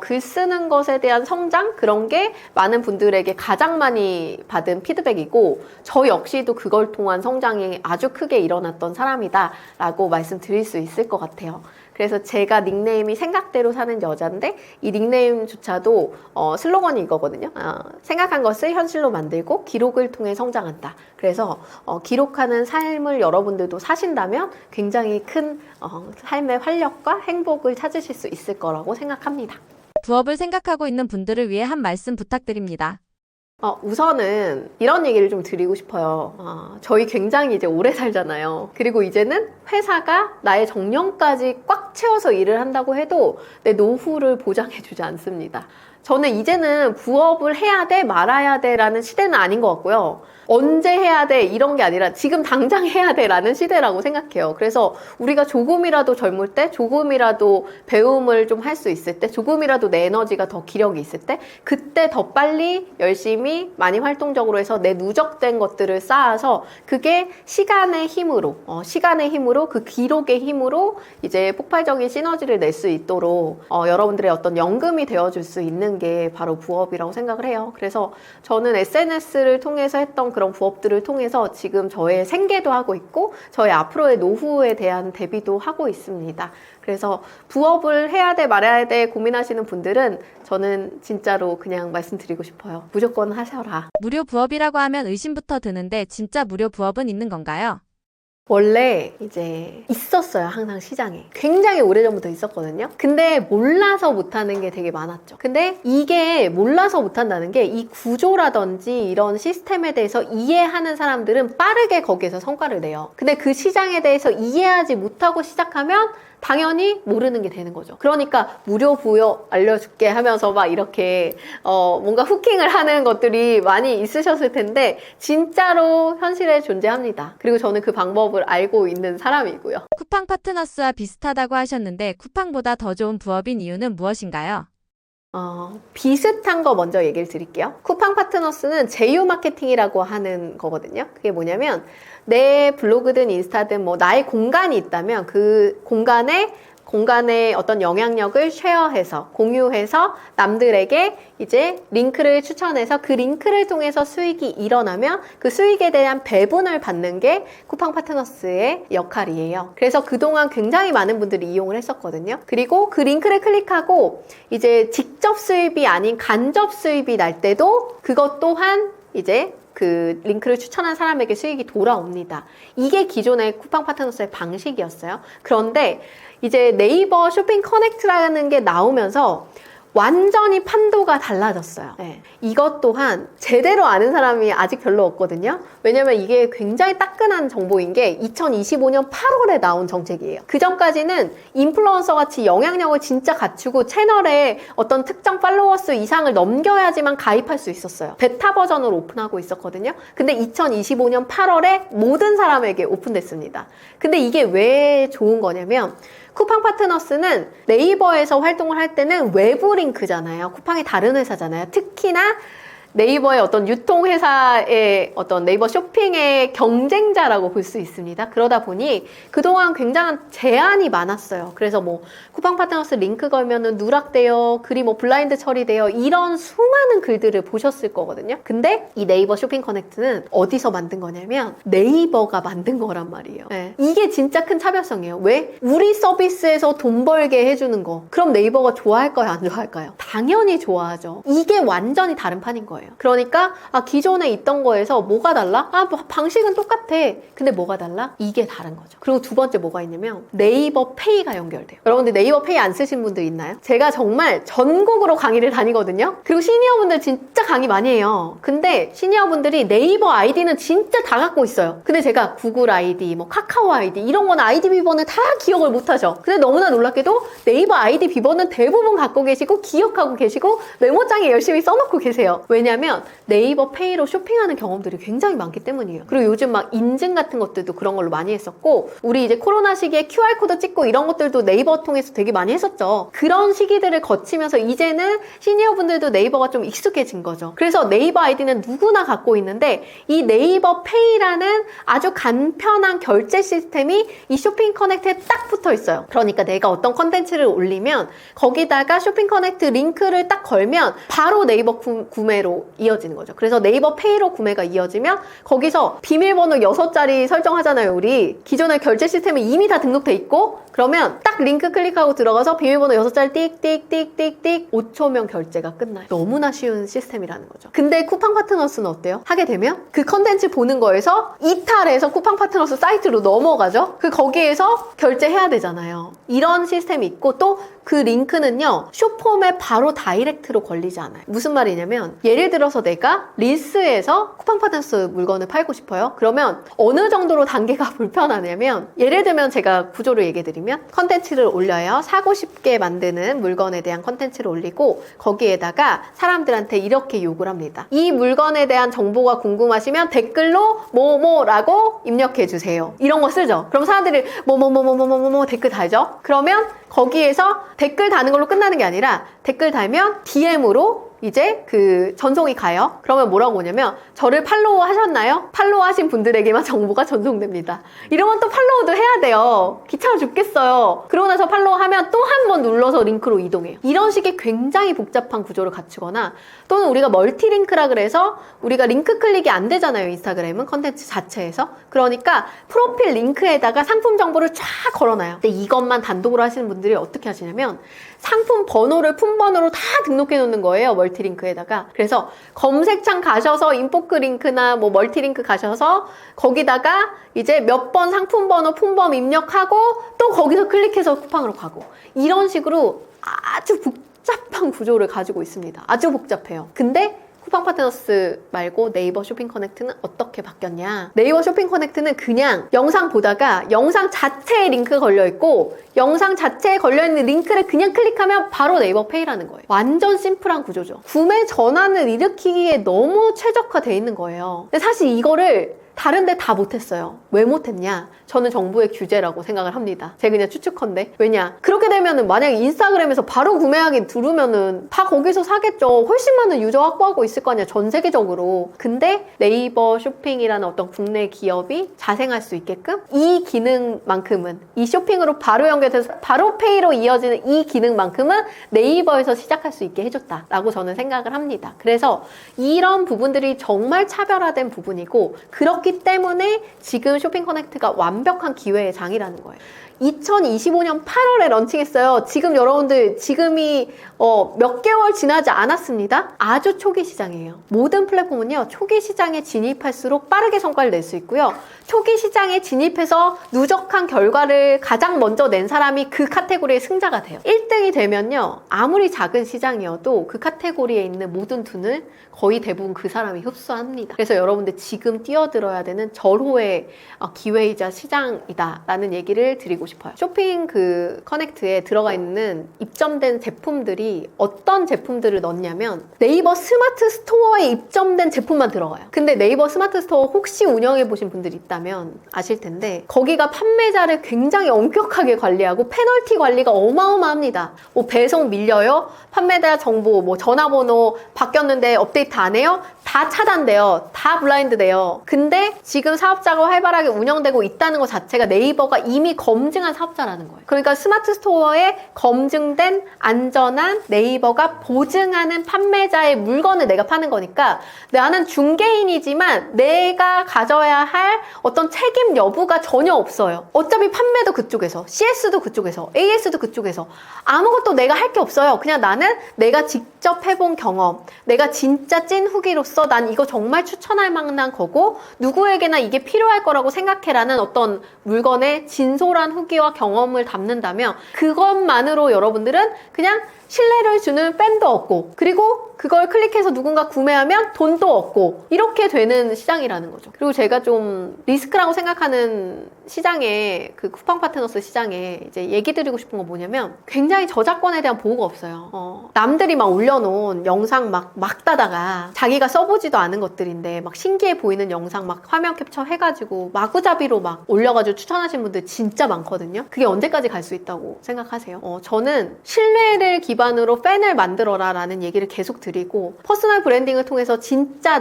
글 쓰는 것에 대한 성장, 그런 게 많은 분들에게 가장 많이 받은 피드백이고 저 역시도 그걸 통한 성장이 아주 크게 일어났던 사람이다 라고 말씀드릴 수 있을 것 같아요. 그래서 제가 닉네임이 생각대로 사는 여자인데 이 닉네임조차도 슬로건이 이거거든요. 생각한 것을 현실로 만들고 기록을 통해 성장한다. 그래서 기록하는 삶을 여러분들도 사신다면 굉장히 큰 삶의 활력과 행복을 찾으실 수 있을 거라고 생각합니다. 부업을 생각하고 있는 분들을 위해 한 말씀 부탁드립니다. 우선은 이런 얘기를 좀 드리고 싶어요. 저희 굉장히 이제 오래 살잖아요. 그리고 이제는 회사가 나의 정년까지 꽉 채워서 일을 한다고 해도 내 노후를 보장해주지 않습니다. 저는 이제는 부업을 해야 돼 말아야 돼 라는 시대는 아닌 것 같고요. 언제 해야 돼 이런 게 아니라 지금 당장 해야 돼 라는 시대라고 생각해요. 그래서 우리가 조금이라도 젊을 때, 조금이라도 배움을 좀 할 수 있을 때, 조금이라도 내 에너지가 더 기력이 있을 때 그때 더 빨리 열심히 알고리즘이 많이 활동적으로 해서 내 누적된 것들을 쌓아서 그게 시간의 힘으로 그 기록의 힘으로 이제 폭발적인 시너지를 낼 수 있도록 여러분들의 어떤 연금이 되어줄 수 있는 게 바로 부업이라고 생각을 해요. 그래서 저는 SNS를 통해서 했던 그런 부업들을 통해서 지금 저의 생계도 하고 있고 저의 앞으로의 노후에 대한 대비도 하고 있습니다. 그래서 부업을 해야 돼 말아야 돼 고민하시는 분들은 저는 진짜로 그냥 말씀드리고 싶어요. 무조건 하셔라. 무료 부업이라고 하면 의심부터 드는데 진짜 무료 부업은 있는 건가요? 원래 이제 있었어요. 항상 시장에. 굉장히 오래전부터 있었거든요. 근데 몰라서 못하는 게 되게 많았죠. 근데 이게 몰라서 못한다는 게 이 구조라든지 이런 시스템에 대해서 이해하는 사람들은 빠르게 거기에서 성과를 내요. 근데 그 시장에 대해서 이해하지 못하고 시작하면 당연히 모르는 게 되는 거죠. 그러니까 무료 부여 알려줄게 하면서 막 이렇게 뭔가 후킹을 하는 것들이 많이 있으셨을 텐데 진짜로 현실에 존재합니다. 그리고 저는 그 방법을 알고 있는 사람이고요. 쿠팡 파트너스와 비슷하다고 하셨는데 쿠팡보다 더 좋은 부업인 이유는 무엇인가요? 비슷한 거 먼저 얘기를 드릴게요. 쿠팡 파트너스는 제휴 마케팅이라고 하는 거거든요. 그게 뭐냐면 내 블로그든 인스타든 뭐 나의 공간이 있다면 그 공간에 어떤 영향력을 쉐어해서 공유해서 남들에게 이제 링크를 추천해서 그 링크를 통해서 수익이 일어나면 그 수익에 대한 배분을 받는 게 쿠팡 파트너스의 역할이에요. 그래서 그동안 굉장히 많은 분들이 이용을 했었거든요. 그리고 그 링크를 클릭하고 이제 직접 수입이 아닌 간접 수입이 날 때도 그것 또한 이제 그 링크를 추천한 사람에게 수익이 돌아옵니다. 이게 기존의 쿠팡 파트너스의 방식이었어요. 그런데 이제 네이버 쇼핑 커넥트라는 게 나오면서 완전히 판도가 달라졌어요. 네. 이것 또한 제대로 아는 사람이 아직 별로 없거든요. 왜냐면 이게 굉장히 따끈한 정보인 게 2025년 8월에 나온 정책이에요. 그 전까지는 인플루언서 같이 영향력을 진짜 갖추고 채널에 어떤 특정 팔로워 수 이상을 넘겨야지만 가입할 수 있었어요. 베타 버전으로 오픈하고 있었거든요. 근데 2025년 8월에 모든 사람에게 오픈됐습니다. 근데 이게 왜 좋은 거냐면 쿠팡 파트너스는 네이버에서 활동을 할 때는 외부 링크잖아요. 쿠팡이 다른 회사잖아요. 특히나 네이버의 어떤 유통회사의 어떤 네이버 쇼핑의 경쟁자라고 볼 수 있습니다. 그러다 보니 그동안 굉장한 제한이 많았어요. 그래서 뭐 쿠팡 파트너스 링크 걸면은 누락돼요. 글이 뭐 블라인드 처리돼요. 이런 수많은 글들을 보셨을 거거든요. 근데 이 네이버 쇼핑 커넥트는 어디서 만든 거냐면 네이버가 만든 거란 말이에요. 네. 이게 진짜 큰 차별성이에요. 왜? 우리 서비스에서 돈 벌게 해주는 거. 그럼 네이버가 좋아할까요? 안 좋아할까요? 당연히 좋아하죠. 이게 완전히 다른 판인 거예요. 그러니까 기존에 있던 거에서 뭐가 달라? 방식은 똑같아. 근데 뭐가 달라? 이게 다른 거죠. 그리고 두 번째 뭐가 있냐면 네이버 페이가 연결돼요. 여러분들 네이버 페이 안 쓰신 분들 있나요? 제가 정말 전국으로 강의를 다니거든요. 그리고 시니어분들 진짜 강의 많이 해요. 근데 시니어분들이 네이버 아이디는 진짜 다 갖고 있어요. 근데 제가 구글 아이디, 뭐 카카오 아이디 이런 거는 아이디 비번을 다 기억을 못 하죠. 근데 너무나 놀랍게도 네이버 아이디 비번은 대부분 갖고 계시고 기억하고 계시고 메모장에 열심히 써놓고 계세요. 왜냐면 네이버 페이로 쇼핑하는 경험들이 굉장히 많기 때문이에요. 그리고 요즘 막 인증 같은 것들도 그런 걸로 많이 했었고 우리 이제 코로나 시기에 QR코드 찍고 이런 것들도 네이버 통해서 되게 많이 했었죠. 그런 시기들을 거치면서 이제는 시니어분들도 네이버가 좀 익숙해진 거죠. 그래서 네이버 아이디는 누구나 갖고 있는데 이 네이버 페이라는 아주 간편한 결제 시스템이 이 쇼핑 커넥트에 딱 붙어 있어요. 그러니까 내가 어떤 컨텐츠를 올리면 거기다가 쇼핑 커넥트 링크를 딱 걸면 바로 네이버 구매로 이어지는 거죠. 그래서 네이버 페이로 구매가 이어지면 거기서 비밀번호 6자리 설정하잖아요. 우리 기존의 결제 시스템이 이미 다 등록돼 있고 그러면 딱 링크 클릭하고 들어가서 비밀번호 6자리 띡띡띡띡띡 5초면 결제가 끝나요. 너무나 쉬운 시스템이라는 거죠. 근데 쿠팡 파트너스는 어때요? 하게 되면 그 컨텐츠 보는 거에서 이탈해서 쿠팡 파트너스 사이트로 넘어가죠. 거기에서 결제해야 되잖아요. 이런 시스템이 있고 또 그 링크는요 쇼폼에 바로 다이렉트로 걸리지 않아요. 무슨 말이냐면 예를 들어서 내가 릴스에서 쿠팡 파트너스 물건을 팔고 싶어요. 그러면 어느 정도로 단계가 불편하냐면 예를 들면 제가 구조를 얘기해 드리면 컨텐츠를 올려요. 사고 싶게 만드는 물건에 대한 컨텐츠를 올리고 거기에다가 사람들한테 이렇게 요구를 합니다. 이 물건에 대한 정보가 궁금하시면 댓글로 뭐뭐라고 입력해 주세요. 이런 거 쓰죠. 그럼 사람들이 뭐뭐뭐뭐뭐뭐 댓글 달죠. 그러면 거기에서 댓글 다는 걸로 끝나는 게 아니라 댓글 달면 DM으로 이제 그 전송이 가요. 그러면 뭐라고 오냐면 저를 팔로우 하셨나요? 팔로우 하신 분들에게만 정보가 전송됩니다. 이러면 또 팔로우도 해야 돼요. 귀찮아 죽겠어요. 그러고 나서 팔로우 하면 또 한 번 눌러서 링크로 이동해요. 이런 식의 굉장히 복잡한 구조를 갖추거나 또는 우리가 멀티링크라 그래서 우리가 링크 클릭이 안 되잖아요. 인스타그램은 컨텐츠 자체에서. 그러니까 프로필 링크에다가 상품 정보를 쫙 걸어놔요. 근데 이것만 단독으로 하시는 분들이 어떻게 하시냐면 상품 번호를 품번호로 다 등록해 놓는 거예요. 멀티링크에다가. 그래서 검색창 가셔서 인포크 링크나 뭐 멀티링크 가셔서 거기다가 이제 몇 번 상품 번호 품번 입력하고 또 거기서 클릭해서 쿠팡으로 가고 이런 식으로 아주 복잡한 구조를 가지고 있습니다. 아주 복잡해요. 근데 쿠팡 파트너스 말고 네이버 쇼핑 커넥트는 어떻게 바뀌었냐? 네이버 쇼핑 커넥트는 그냥 영상 보다가 영상 자체에 링크 걸려있고 영상 자체에 걸려있는 링크를 그냥 클릭하면 바로 네이버 페이라는 거예요. 완전 심플한 구조죠. 구매 전환을 일으키기에 너무 최적화되어 있는 거예요. 근데 사실 이거를 다른 데 다 못했어요. 왜 못했냐? 저는 정부의 규제라고 생각을 합니다. 제가 그냥 추측컨대. 왜냐? 그렇게 되면은 만약에 인스타그램에서 바로 구매하기 누르면은 다 거기서 사겠죠. 훨씬 많은 유저 확보하고 있을 거 아니야. 전 세계적으로. 근데 네이버 쇼핑이라는 어떤 국내 기업이 자생할 수 있게끔 이 기능만큼은 이 쇼핑으로 바로 연결돼서 바로 페이로 이어지는 이 기능만큼은 네이버에서 시작할 수 있게 해줬다라고 저는 생각을 합니다. 그래서 이런 부분들이 정말 차별화된 부분이고 그렇기 때문에 지금 쇼핑 커넥트가 완벽한 기회의 장이라는 거예요. 2025년 8월에 런칭했어요. 지금 여러분들 지금이 몇 개월 지나지 않았습니다. 아주 초기 시장이에요. 모든 플랫폼은요. 초기 시장에 진입할수록 빠르게 성과를 낼 수 있고요. 초기 시장에 진입해서 누적한 결과를 가장 먼저 낸 사람이 그 카테고리의 승자가 돼요. 1등이 되면요. 아무리 작은 시장이어도 그 카테고리에 있는 모든 돈을 거의 대부분 그 사람이 흡수합니다. 그래서 여러분들 지금 뛰어들어야 되는 절호의 기회이자 시장이다라는 얘기를 드리고 싶어요. 쇼핑 그 커넥트에 들어가 있는 입점된 제품들이 어떤 제품들을 넣냐면 네이버 스마트 스토어에 입점된 제품만 들어가요. 근데 네이버 스마트 스토어 혹시 운영해 보신 분들이 있다면 아실 텐데 거기가 판매자를 굉장히 엄격하게 관리하고 페널티 관리가 어마어마합니다. 뭐 배송 밀려요? 판매자 정보 뭐 전화번호 바뀌었는데 업데이트 안 해요? 다 차단돼요. 다 블라인드 돼요. 근데 지금 사업자가 활발하게 운영되고 있다는 것 자체가 네이버가 이미 검증한 사업자라는 거예요. 그러니까 스마트 스토어에 검증된 안전한 네이버가 보증하는 판매자의 물건을 내가 파는 거니까 나는 중개인이지만 내가 가져야 할 어떤 책임 여부가 전혀 없어요. 어차피 판매도 그쪽에서, CS도 그쪽에서, AS도 그쪽에서 아무것도 내가 할 게 없어요. 그냥 나는 내가 직접 해본 경험, 내가 진짜 찐 후기로서 난 이거 정말 추천할 만한 거고 누구에게나 이게 필요할 거라고 생각해라는 어떤 물건의 진솔한 후기와 경험을 담는다면 그것만으로 여러분들은 그냥 신뢰를 주는 팬도 얻고 그리고 그걸 클릭해서 누군가 구매하면 돈도 얻고 이렇게 되는 시장이라는 거죠. 그리고 제가 좀 리스크라고 생각하는 시장에 그 쿠팡 파트너스 시장에 이제 얘기 드리고 싶은 건 뭐냐면 굉장히 저작권에 대한 보호가 없어요. 남들이 막 올려놓은 영상 막 따다가 자기가 써보지도 않은 것들인데 막 신기해 보이는 영상 막 화면 캡처 해가지고 마구잡이로 막 올려가지고 추천하신 분들 진짜 많거든요. 그게 언제까지 갈 수 있다고 생각하세요? 저는 신뢰를 기반으로 팬을 만들어라 라는 얘기를 계속 드리고 퍼스널 브랜딩을 통해서 진짜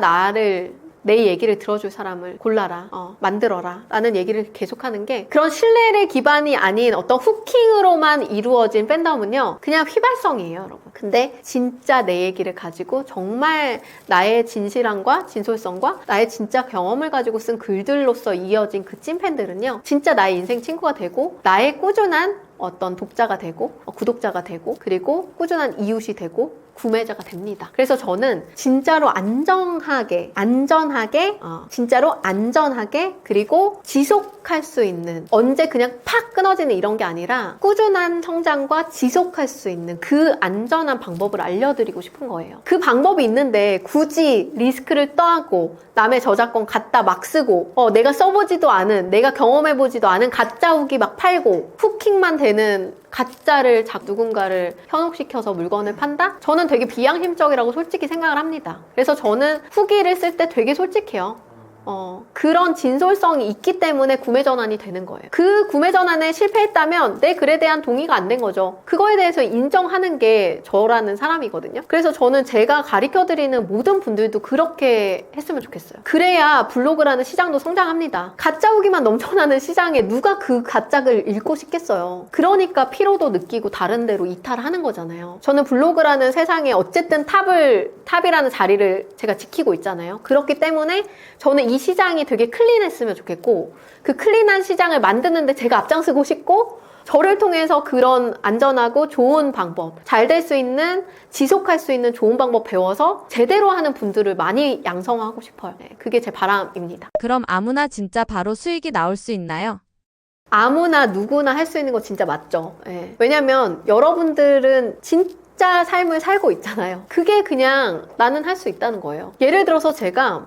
내 얘기를 들어줄 사람을 골라라, 만들어라 라는 얘기를 계속하는 게 그런 신뢰의 기반이 아닌 어떤 후킹으로만 이루어진 팬덤은요 그냥 휘발성이에요 여러분. 근데 진짜 내 얘기를 가지고 정말 나의 진실함과 진솔성과 나의 진짜 경험을 가지고 쓴 글들로서 이어진 그 찐팬들은요 진짜 나의 인생 친구가 되고 나의 꾸준한 어떤 독자가 되고 구독자가 되고 그리고 꾸준한 이웃이 되고 구매자가 됩니다. 그래서 저는 진짜로 안전하게 진짜로 안전하게 그리고 지속할 수 있는 언제 그냥 팍 끊어지는 이런 게 아니라 꾸준한 성장과 지속할 수 있는 그 안전한 방법을 알려드리고 싶은 거예요. 그 방법이 있는데 굳이 리스크를 떠안고 남의 저작권 갖다 막 쓰고 내가 써보지도 않은 내가 경험해보지도 않은 가짜 후기 막 팔고 후킹만 되는 가짜를 누군가를 현혹시켜서 물건을 판다? 저는 되게 비양심적이라고 솔직히 생각을 합니다. 그래서 저는 후기를 쓸 때 되게 솔직해요. 그런 진솔성이 있기 때문에 구매 전환이 되는 거예요. 그 구매 전환에 실패했다면 내 글에 대한 동의가 안 된 거죠. 그거에 대해서 인정하는 게 저라는 사람이거든요. 그래서 저는 제가 가르쳐드리는 모든 분들도 그렇게 했으면 좋겠어요. 그래야 블로그라는 시장도 성장합니다. 가짜 후기만 넘쳐나는 시장에 누가 그 가짜를 읽고 싶겠어요. 그러니까 피로도 느끼고 다른 데로 이탈하는 거잖아요. 저는 블로그라는 세상에 어쨌든 탑이라는 자리를 제가 지키고 있잖아요. 그렇기 때문에 저는 이 시장이 되게 클린했으면 좋겠고, 그 클린한 시장을 만드는데 제가 앞장서고 싶고, 저를 통해서 그런 안전하고 좋은 방법, 잘 될 수 있는, 지속할 수 있는 좋은 방법 배워서 제대로 하는 분들을 많이 양성하고 싶어요. 네, 그게 제 바람입니다. 그럼 아무나 진짜 바로 수익이 나올 수 있나요? 아무나 누구나 할 수 있는 거 진짜 맞죠. 예. 왜냐면 여러분들은 진짜 삶을 살고 있잖아요. 그게 그냥 나는 할 수 있다는 거예요. 예를 들어서 제가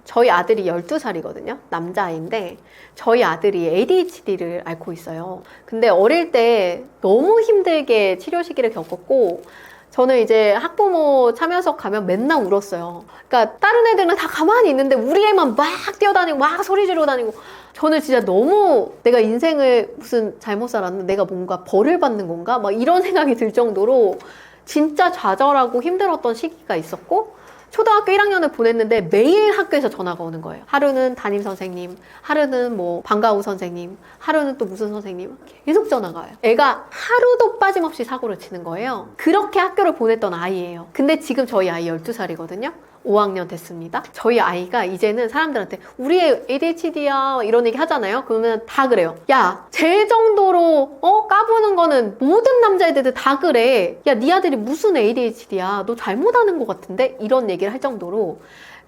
저희 아들이 12살이거든요. 남자아이인데 저희 아들이 ADHD를 앓고 있어요. 근데 어릴 때 너무 힘들게 치료 시기를 겪었고, 저는 이제 학부모 참여석 가면 맨날 울었어요. 그러니까 다른 애들은 다 가만히 있는데 우리 애만 막 뛰어다니고 막 소리 지르고 다니고, 저는 진짜 너무 내가 인생을 무슨 잘못 살았는데 내가 뭔가 벌을 받는 건가? 막 이런 생각이 들 정도로 진짜 좌절하고 힘들었던 시기가 있었고, 초등학교 1학년을 보냈는데 매일 학교에서 전화가 오는 거예요. 하루는 담임 선생님, 하루는 뭐 방과후 선생님, 하루는 또 무슨 선생님, 계속 전화가 와요. 애가 하루도 빠짐없이 사고를 치는 거예요. 그렇게 학교를 보냈던 아이예요. 근데 지금 저희 아이 12살이거든요. 5학년 됐습니다. 저희 아이가 이제는 사람들한테 우리 애 ADHD야 이런 얘기 하잖아요. 그러면 다 그래요. 야, 쟤 정도로 까부는 거는 모든 남자애들 다 그래. 야, 네 아들이 무슨 ADHD야. 너 잘못하는 것 같은데? 이런 얘기를 할 정도로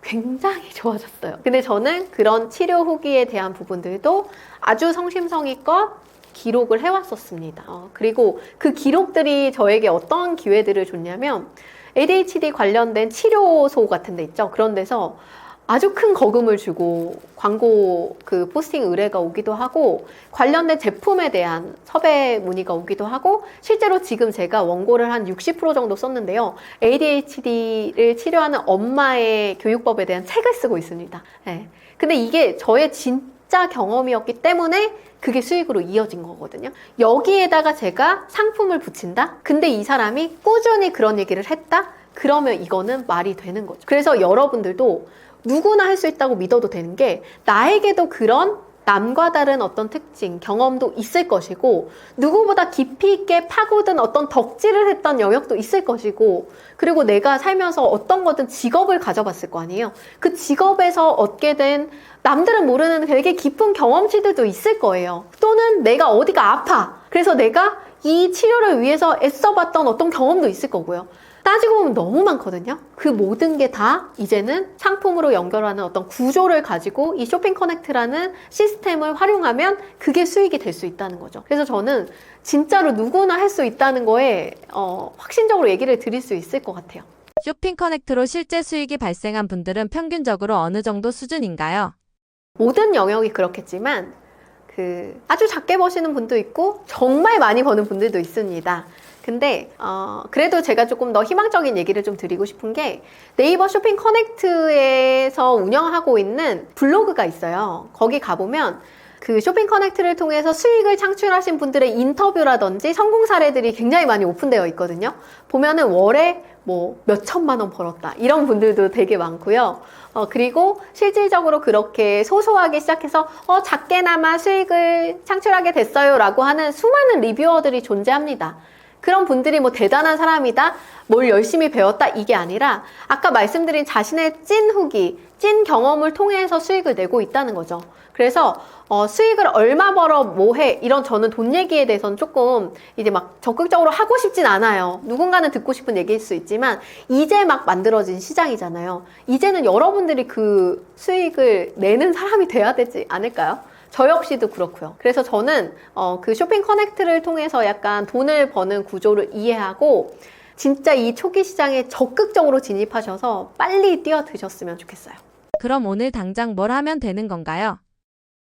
굉장히 좋아졌어요. 근데 저는 그런 치료 후기에 대한 부분들도 아주 성심성의껏 기록을 해왔었습니다. 그리고 그 기록들이 저에게 어떤 기회들을 줬냐면, ADHD 관련된 치료소 같은 데 있죠. 그런 데서 아주 큰 거금을 주고 광고 그 포스팅 의뢰가 오기도 하고, 관련된 제품에 대한 섭외 문의가 오기도 하고, 실제로 지금 제가 원고를 한 60% 정도 썼는데요. ADHD를 치료하는 엄마의 교육법에 대한 책을 쓰고 있습니다. 네. 근데 이게 저의 진짜 경험이었기 때문에 그게 수익으로 이어진 거거든요. 여기에다가 제가 상품을 붙인다? 근데 이 사람이 꾸준히 그런 얘기를 했다? 그러면 이거는 말이 되는 거죠. 그래서 여러분들도 누구나 할 수 있다고 믿어도 되는 게, 나에게도 그런 남과 다른 어떤 특징, 경험도 있을 것이고, 누구보다 깊이 있게 파고든 어떤 덕질을 했던 영역도 있을 것이고, 그리고 내가 살면서 어떤 거든 직업을 가져봤을 거 아니에요. 그 직업에서 얻게 된 남들은 모르는 되게 깊은 경험치들도 있을 거예요. 또는 내가 어디가 아파. 그래서 내가 이 치료를 위해서 애써봤던 어떤 경험도 있을 거고요. 따지고 보면 너무 많거든요. 그 모든 게 다 이제는 상품으로 연결하는 어떤 구조를 가지고 이 쇼핑 커넥트라는 시스템을 활용하면 그게 수익이 될 수 있다는 거죠. 그래서 저는 진짜로 누구나 할 수 있다는 거에 확신적으로 얘기를 드릴 수 있을 것 같아요. 쇼핑 커넥트로 실제 수익이 발생한 분들은 평균적으로 어느 정도 수준인가요? 모든 영역이 그렇겠지만 아주 작게 버시는 분도 있고 정말 많이 버는 분들도 있습니다. 근데 그래도 제가 조금 더 희망적인 얘기를 좀 드리고 싶은 게, 네이버 쇼핑 커넥트에서 운영하고 있는 블로그가 있어요. 거기 가보면 그 쇼핑 커넥트를 통해서 수익을 창출하신 분들의 인터뷰라든지 성공 사례들이 굉장히 많이 오픈되어 있거든요. 보면은 월에 뭐 몇천만 원 벌었다 이런 분들도 되게 많고요. 그리고 실질적으로 그렇게 소소하게 시작해서 작게나마 수익을 창출하게 됐어요 라고 하는 수많은 리뷰어들이 존재합니다. 그런 분들이 뭐 대단한 사람이다, 뭘 열심히 배웠다, 이게 아니라 아까 말씀드린 자신의 찐 후기, 찐 경험을 통해서 수익을 내고 있다는 거죠. 그래서 수익을 얼마 벌어 뭐해, 이런 저는 돈 얘기에 대해서는 조금 이제 막 적극적으로 하고 싶진 않아요. 누군가는 듣고 싶은 얘기일 수 있지만 이제 막 만들어진 시장이잖아요. 이제는 여러분들이 그 수익을 내는 사람이 돼야 되지 않을까요? 저 역시도 그렇고요. 그래서 저는 그 쇼핑 커넥트를 통해서 약간 돈을 버는 구조를 이해하고 진짜 이 초기 시장에 적극적으로 진입하셔서 빨리 뛰어드셨으면 좋겠어요. 그럼 오늘 당장 뭘 하면 되는 건가요?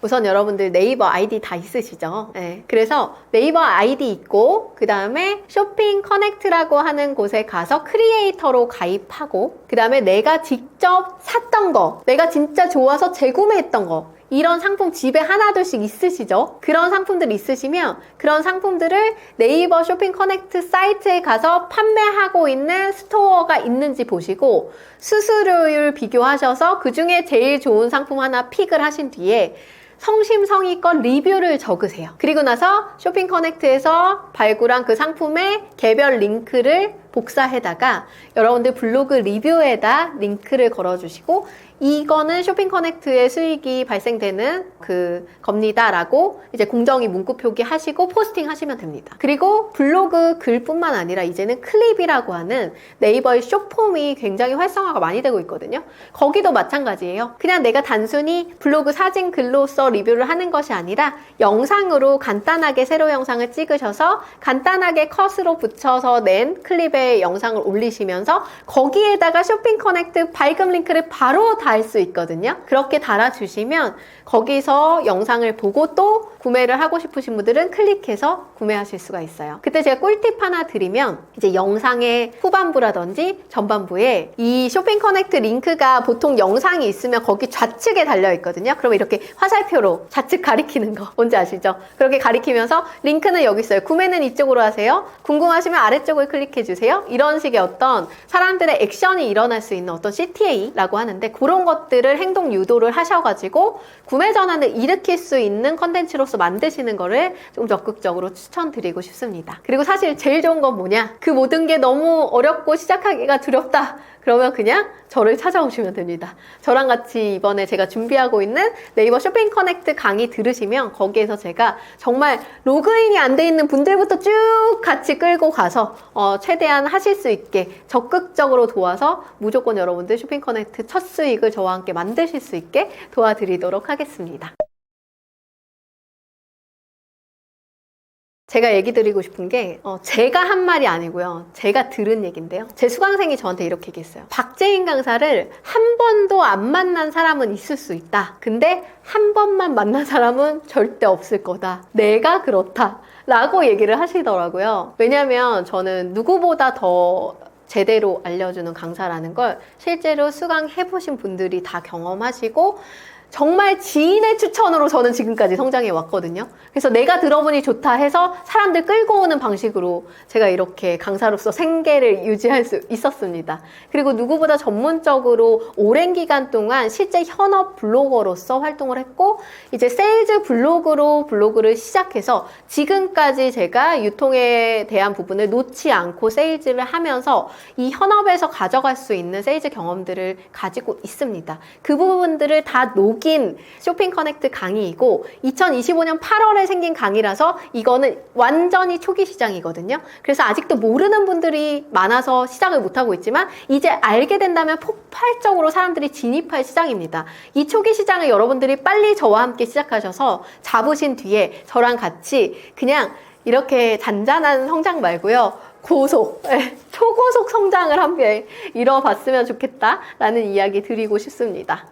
우선 여러분들 네이버 아이디 다 있으시죠? 네. 그래서 네이버 아이디 있고 그 다음에 쇼핑 커넥트라고 하는 곳에 가서 크리에이터로 가입하고 그 다음에 내가 직접 샀던 거, 내가 진짜 좋아서 재구매했던 거, 이런 상품 집에 하나둘씩 있으시죠? 그런 상품들 있으시면 그런 상품들을 네이버 쇼핑 커넥트 사이트에 가서 판매하고 있는 스토어가 있는지 보시고 수수료율 비교하셔서 그 중에 제일 좋은 상품 하나 픽을 하신 뒤에 성심성의껏 리뷰를 적으세요. 그리고 나서 쇼핑 커넥트에서 발굴한 그 상품의 개별 링크를 복사해다가 여러분들 블로그 리뷰에다 링크를 걸어주시고 이거는 쇼핑 커넥트의 수익이 발생되는 그 겁니다 라고 이제 공정위 문구 표기하시고 포스팅 하시면 됩니다. 그리고 블로그 글뿐만 아니라 이제는 클립이라고 하는 네이버의 숏폼이 굉장히 활성화가 많이 되고 있거든요. 거기도 마찬가지예요. 그냥 내가 단순히 블로그 사진 글로써 리뷰를 하는 것이 아니라 영상으로 간단하게 세로 영상을 찍으셔서 간단하게 컷으로 붙여서 낸 클립의 영상을 올리시면서 거기에다가 쇼핑 커넥트 발급 링크를 바로 달 수 있거든요. 그렇게 달아주시면 거기서 영상을 보고 또 구매를 하고 싶으신 분들은 클릭해서 구매하실 수가 있어요. 그때 제가 꿀팁 하나 드리면 이제 영상의 후반부라든지 전반부에 이 쇼핑 커넥트 링크가 보통 영상이 있으면 거기 좌측에 달려 있거든요. 그러면 이렇게 화살표로 좌측 가리키는 거 뭔지 아시죠? 그렇게 가리키면서 링크는 여기 있어요. 구매는 이쪽으로 하세요. 궁금하시면 아래쪽을 클릭해 주세요. 이런 식의 어떤 사람들의 액션이 일어날 수 있는 어떤 CTA라고 하는데 그런 것들을 행동 유도를 하셔가지고 구매 전환을 일으킬 수 있는 컨텐츠로서 만드시는 거를 좀 적극적으로 추천드리고 싶습니다. 그리고 사실 제일 좋은 건 뭐냐? 그 모든 게 너무 어렵고 시작하기가 두렵다. 그러면 그냥 저를 찾아오시면 됩니다. 저랑 같이 이번에 제가 준비하고 있는 네이버 쇼핑 커넥트 강의 들으시면 거기에서 제가 정말 로그인이 안 돼 있는 분들부터 쭉 같이 끌고 가서 최대한 하실 수 있게 적극적으로 도와서 무조건 여러분들 쇼핑 커넥트 첫 수익을 저와 함께 만드실 수 있게 도와드리도록 하겠습니다. 제가 얘기 드리고 싶은 게 제가 한 말이 아니고요. 제가 들은 얘기인데요. 제 수강생이 저한테 이렇게 얘기했어요. 박재인 강사를 한 번도 안 만난 사람은 있을 수 있다. 근데 한 번만 만난 사람은 절대 없을 거다. 내가 그렇다. 라고 얘기를 하시더라고요. 왜냐면 저는 누구보다 더 제대로 알려주는 강사라는 걸 실제로 수강해보신 분들이 다 경험하시고 정말 지인의 추천으로 저는 지금까지 성장해 왔거든요. 그래서 내가 들어보니 좋다 해서 사람들 끌고 오는 방식으로 제가 이렇게 강사로서 생계를 유지할 수 있었습니다. 그리고 누구보다 전문적으로 오랜 기간 동안 실제 현업 블로거로서 활동을 했고 이제 세일즈 블로그로 블로그를 시작해서 지금까지 제가 유통에 대한 부분을 놓지 않고 세일즈를 하면서 이 현업에서 가져갈 수 있는 세일즈 경험들을 가지고 있습니다. 그 부분들을 다 녹인 쇼핑 커넥트 강의이고 2025년 8월에 생긴 강의라서 이거는 완전히 초기 시장이거든요. 그래서 아직도 모르는 분들이 많아서 시작을 못하고 있지만 이제 알게 된다면 폭발적으로 사람들이 진입할 시장입니다. 이 초기 시장을 여러분들이 빨리 저와 함께 시작하셔서 잡으신 뒤에 저랑 같이 그냥 이렇게 잔잔한 성장 말고요. 고속, 초고속 성장을 함께 이뤄봤으면 좋겠다라는 이야기 드리고 싶습니다.